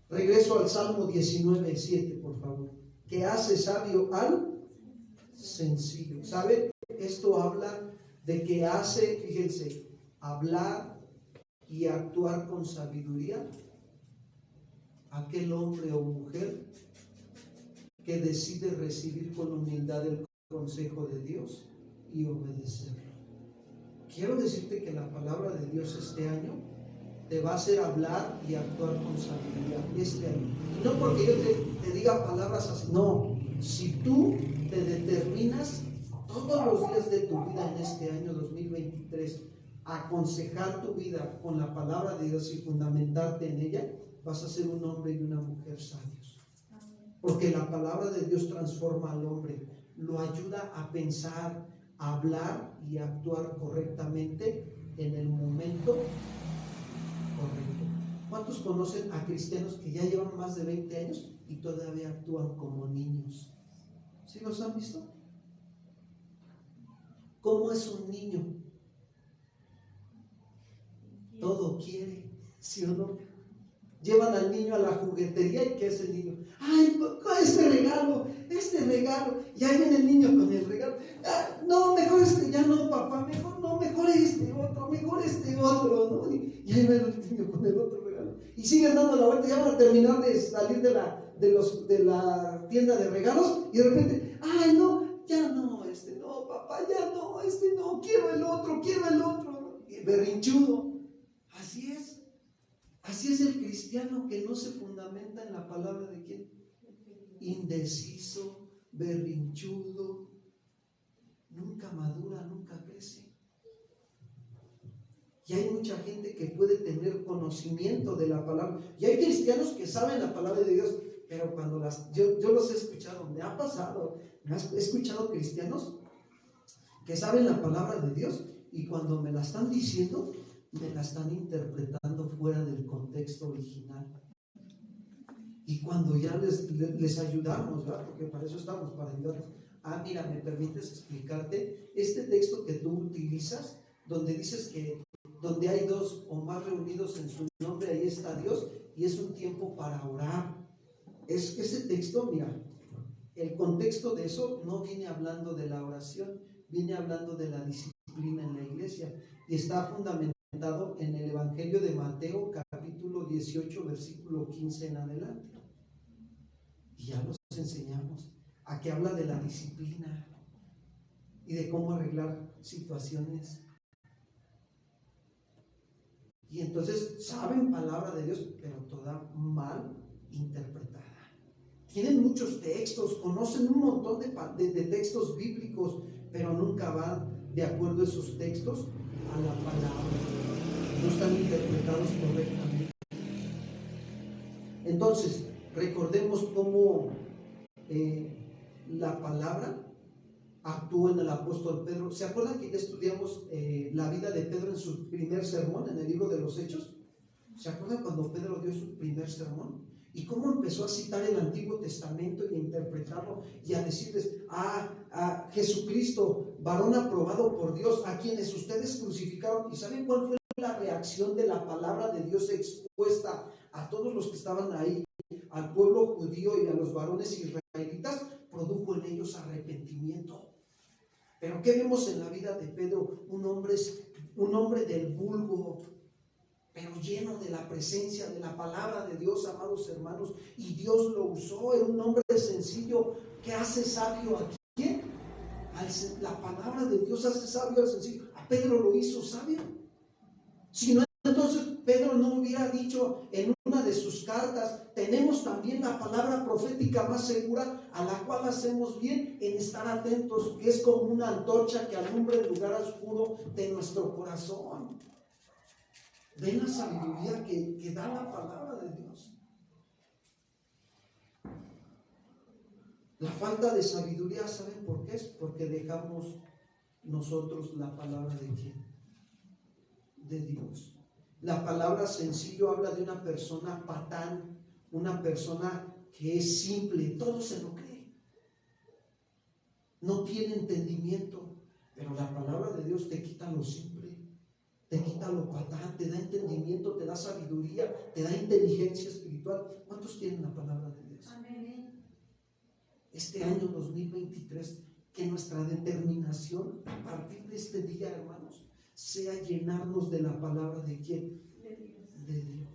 Regreso al Salmo 19:7, por favor. Que hace sabio al sencillo. ¿Sabe? Esto habla de que hace, fíjense, hablar y actuar con sabiduría aquel hombre o mujer que decide recibir con humildad el consejo de Dios y obedecerlo. Quiero decirte que la palabra de Dios este año te va a hacer hablar y actuar con sabiduría este año. Y no porque yo te diga palabras así, no. Si tú te determinas todos los días de tu vida en este año 2023 a aconsejar tu vida con la palabra de Dios y fundamentarte en ella, vas a ser un hombre y una mujer sabios. Porque la palabra de Dios transforma al hombre, lo ayuda a pensar, a hablar y a actuar correctamente en el momento correcto. ¿Cuántos conocen a cristianos que ya llevan más de 20 años y todavía actúan como niños? ¿Sí los han visto? ¿Cómo es un niño? Todo quiere, ¿sí o no? Llevan al niño a la juguetería y ¿qué es el niño? ¡Ay, este regalo! Y ahí viene el niño con el regalo. Ah, no, mejor ya no, papá, mejor este otro, ¿no? Y ahí viene el niño con el otro regalo. Y siguen dando la vuelta, ya van a terminar de salir de la tienda de regalos y de repente, ¡ay, no! Ya no, no, papá, ya no, no, quiero el otro, ¿no? Y berrinchudo. Así es. Así es el cristiano que no se fundamenta en la palabra de quién. Indeciso, berrinchudo, nunca madura, nunca crece. Y hay mucha gente que puede tener conocimiento de la palabra. Y hay cristianos que saben la palabra de Dios, pero cuando yo los he escuchado, me ha pasado, he escuchado cristianos que saben la palabra de Dios y cuando me la están diciendo, me la están interpretando fuera del contexto original. Y cuando ya les ayudamos, ¿verdad? Porque para eso estamos, para ayudarlos. Ah, mira, ¿me permites explicarte? Este texto que tú utilizas, donde dices que donde hay dos o más reunidos en su nombre, ahí está Dios, y es un tiempo para orar. Ese texto, mira, el contexto de eso no viene hablando de la oración, viene hablando de la disciplina en la iglesia, y está fundamentado en el Evangelio de Mateo, capítulo 18, versículo 15 en adelante. Y ya los enseñamos a que habla de la disciplina y de cómo arreglar situaciones. Y entonces saben palabra de Dios, pero toda mal interpretada. Tienen muchos textos, conocen un montón de textos bíblicos, pero nunca van de acuerdo a esos textos a la palabra. No están interpretados correctamente. Entonces, recordemos cómo la palabra actuó en el apóstol Pedro. ¿Se acuerdan que ya estudiamos la vida de Pedro en su primer sermón en el libro de los Hechos? ¿Se acuerdan cuando Pedro dio su primer sermón? Y cómo empezó a citar el Antiguo Testamento y a interpretarlo y a decirles, a Jesucristo, varón aprobado por Dios, a quienes ustedes crucificaron. ¿Y saben cuál fue la reacción de la palabra de Dios expuesta a todos los que estaban ahí, al pueblo judío y a los varones israelitas? Produjo en ellos arrepentimiento. Pero ¿qué vemos en la vida de Pedro? Un hombre del vulgo, pero lleno de la presencia de la palabra de Dios, amados hermanos, y Dios lo usó. Era un hombre sencillo que hace sabio a quién. La palabra de Dios hace sabio al sencillo. A Pedro lo hizo sabio. Si no, entonces Pedro no hubiera dicho en una de sus cartas: tenemos también la palabra profética más segura, a la cual hacemos bien en estar atentos, que es como una antorcha que alumbra el lugar oscuro de nuestro corazón. Ven la sabiduría que da la palabra de Dios. La falta de sabiduría, ¿saben por qué es? Porque dejamos nosotros la palabra de ¿quién? De Dios. La palabra sencillo habla de una persona patán, una persona que es simple, todo se lo cree, no tiene entendimiento. Pero la palabra de Dios te quita lo simple, te quita lo patán, te da entendimiento, te da sabiduría, te da inteligencia espiritual. ¿Cuántos tienen la palabra de Dios? Amén. Este año 2023, que nuestra determinación a partir de este día, hermanos, sea llenarnos de la palabra de ¿quién? De Dios.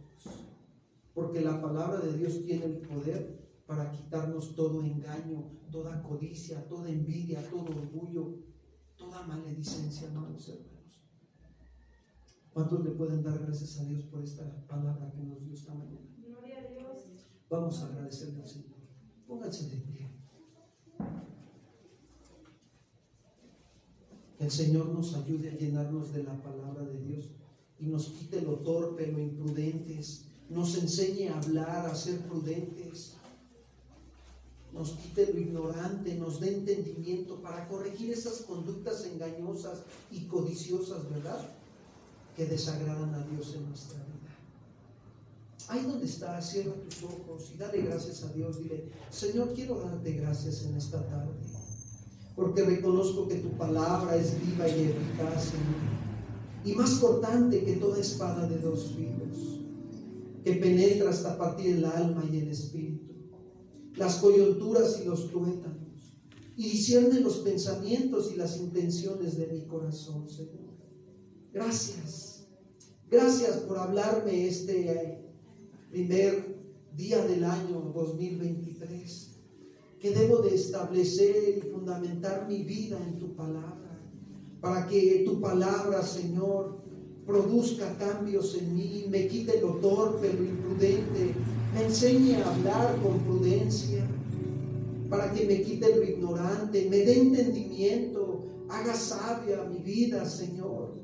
Porque la palabra de Dios tiene el poder para quitarnos todo engaño, toda codicia, toda envidia, todo orgullo, toda maledicencia, hermanos. ¿Cuántos le pueden dar gracias a Dios por esta palabra que nos dio esta mañana? Gloria a Dios. Vamos a agradecerle al Señor. Pónganse de pie. Que el Señor nos ayude a llenarnos de la palabra de Dios y nos quite lo torpe, lo imprudentes, nos enseñe a hablar, a ser prudentes, nos quite lo ignorante, nos dé entendimiento para corregir esas conductas engañosas y codiciosas, ¿verdad?, que desagradan a Dios en nuestra vida. Ahí donde está, cierra tus ojos y dale gracias a Dios. Dile: Señor, quiero darte gracias en esta tarde, porque reconozco que tu palabra es viva y eficaz, Señor, y más cortante que toda espada de dos filos, que penetra hasta partir el alma y el espíritu, las coyunturas y los tuétanos, y discierne los pensamientos y las intenciones de mi corazón, Señor. Gracias, gracias por hablarme este primer día del año 2023, que debo de establecer y fundamentar mi vida en tu palabra, para que tu palabra, Señor, produzca cambios en mí, me quite lo torpe, lo imprudente, me enseñe a hablar con prudencia, para que me quite lo ignorante, me dé entendimiento, haga sabia mi vida, Señor,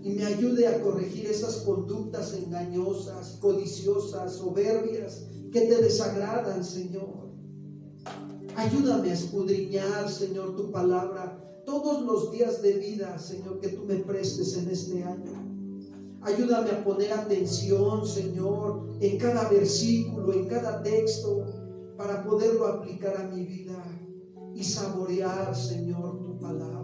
y me ayude a corregir esas conductas engañosas, codiciosas, soberbias, que te desagradan, Señor. Ayúdame a escudriñar, Señor, tu palabra todos los días de vida, Señor, que tú me prestes en este año. Ayúdame a poner atención, Señor, en cada versículo, en cada texto, para poderlo aplicar a mi vida y saborear, Señor, tu palabra.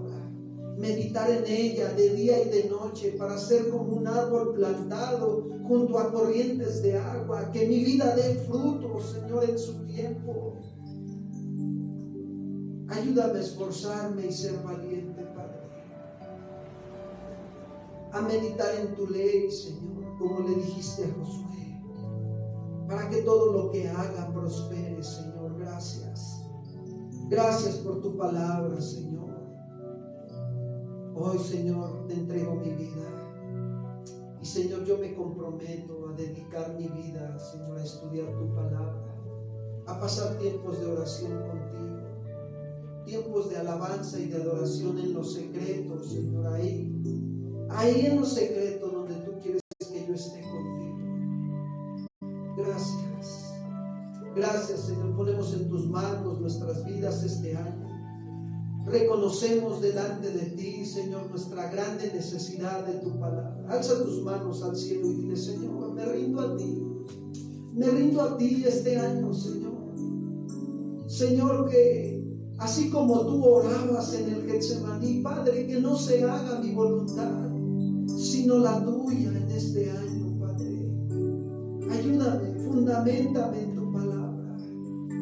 Meditar en ella de día y de noche, para ser como un árbol plantado junto a corrientes de agua, que mi vida dé fruto, Señor, en su tiempo. Ayúdame a esforzarme y ser valiente, Padre, a meditar en tu ley, Señor, como le dijiste a Josué, para que todo lo que haga prospere, Señor. Gracias. Gracias por tu palabra, Señor. Hoy, Señor, te entrego mi vida. Y, Señor, yo me comprometo a dedicar mi vida, Señor, a estudiar tu palabra, a pasar tiempos de oración contigo, tiempos de alabanza y de adoración en los secretos, Señor, ahí en los secretos donde tú quieres que yo esté contigo. Gracias. Gracias, Señor. Ponemos en tus manos nuestras vidas este año. Reconocemos delante de ti, Señor, nuestra grande necesidad de tu palabra. Alza tus manos al cielo y dile: Señor, me rindo a ti. Me rindo a ti este año, Señor. Señor, que así como tú orabas en el Getsemaní, Padre, que no se haga mi voluntad, sino la tuya en este año, Padre. Ayúdame, fundamentame en tu palabra.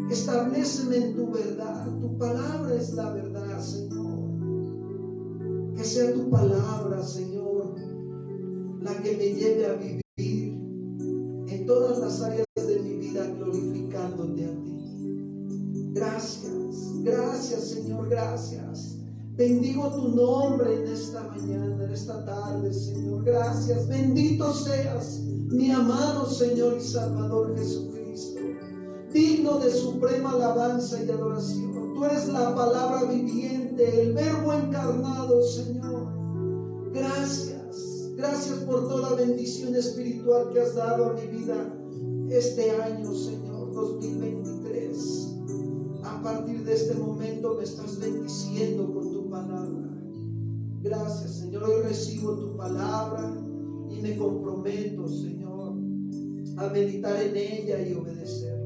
Establéceme en tu verdad. Tu palabra es la verdad, Señor. sea tu palabra, Señor, la que me lleve a vivir en todas las áreas de mi vida glorificándote a ti. Gracias, gracias, Señor, gracias. Bendigo tu nombre en esta mañana, en esta tarde, Señor. Gracias, bendito seas, mi amado Señor y Salvador Jesucristo, digno de suprema alabanza y adoración. Tú eres la palabra viviente, el verbo encarnado, Señor. Gracias, gracias por toda bendición espiritual que has dado a mi vida este año, Señor, 2023. A partir de este momento me estás bendiciendo con tu palabra. Gracias, Señor. Hoy recibo tu palabra y me comprometo, Señor, a meditar en ella y obedecerla.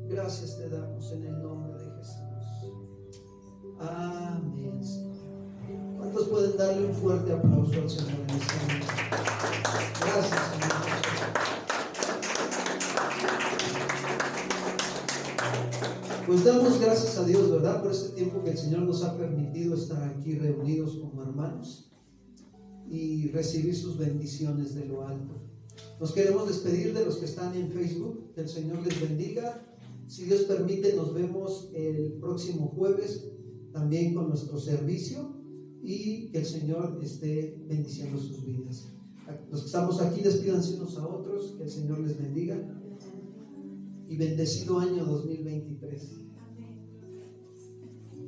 Gracias te damos en el nombre de Jesús. Amén, Señor. ¿Cuántos pueden darle un fuerte aplauso al Señor en esta noche? Gracias, Señor. Pues damos gracias a Dios, ¿verdad? Por este tiempo que el Señor nos ha permitido estar aquí reunidos como hermanos y recibir sus bendiciones de lo alto. Nos queremos despedir de los que están en Facebook. Que el Señor les bendiga. Si Dios permite, nos vemos el próximo jueves también con nuestro servicio, y que el Señor esté bendiciendo sus vidas. Los que estamos aquí, despídanse unos a otros. Que el Señor les bendiga y bendecido año 2023.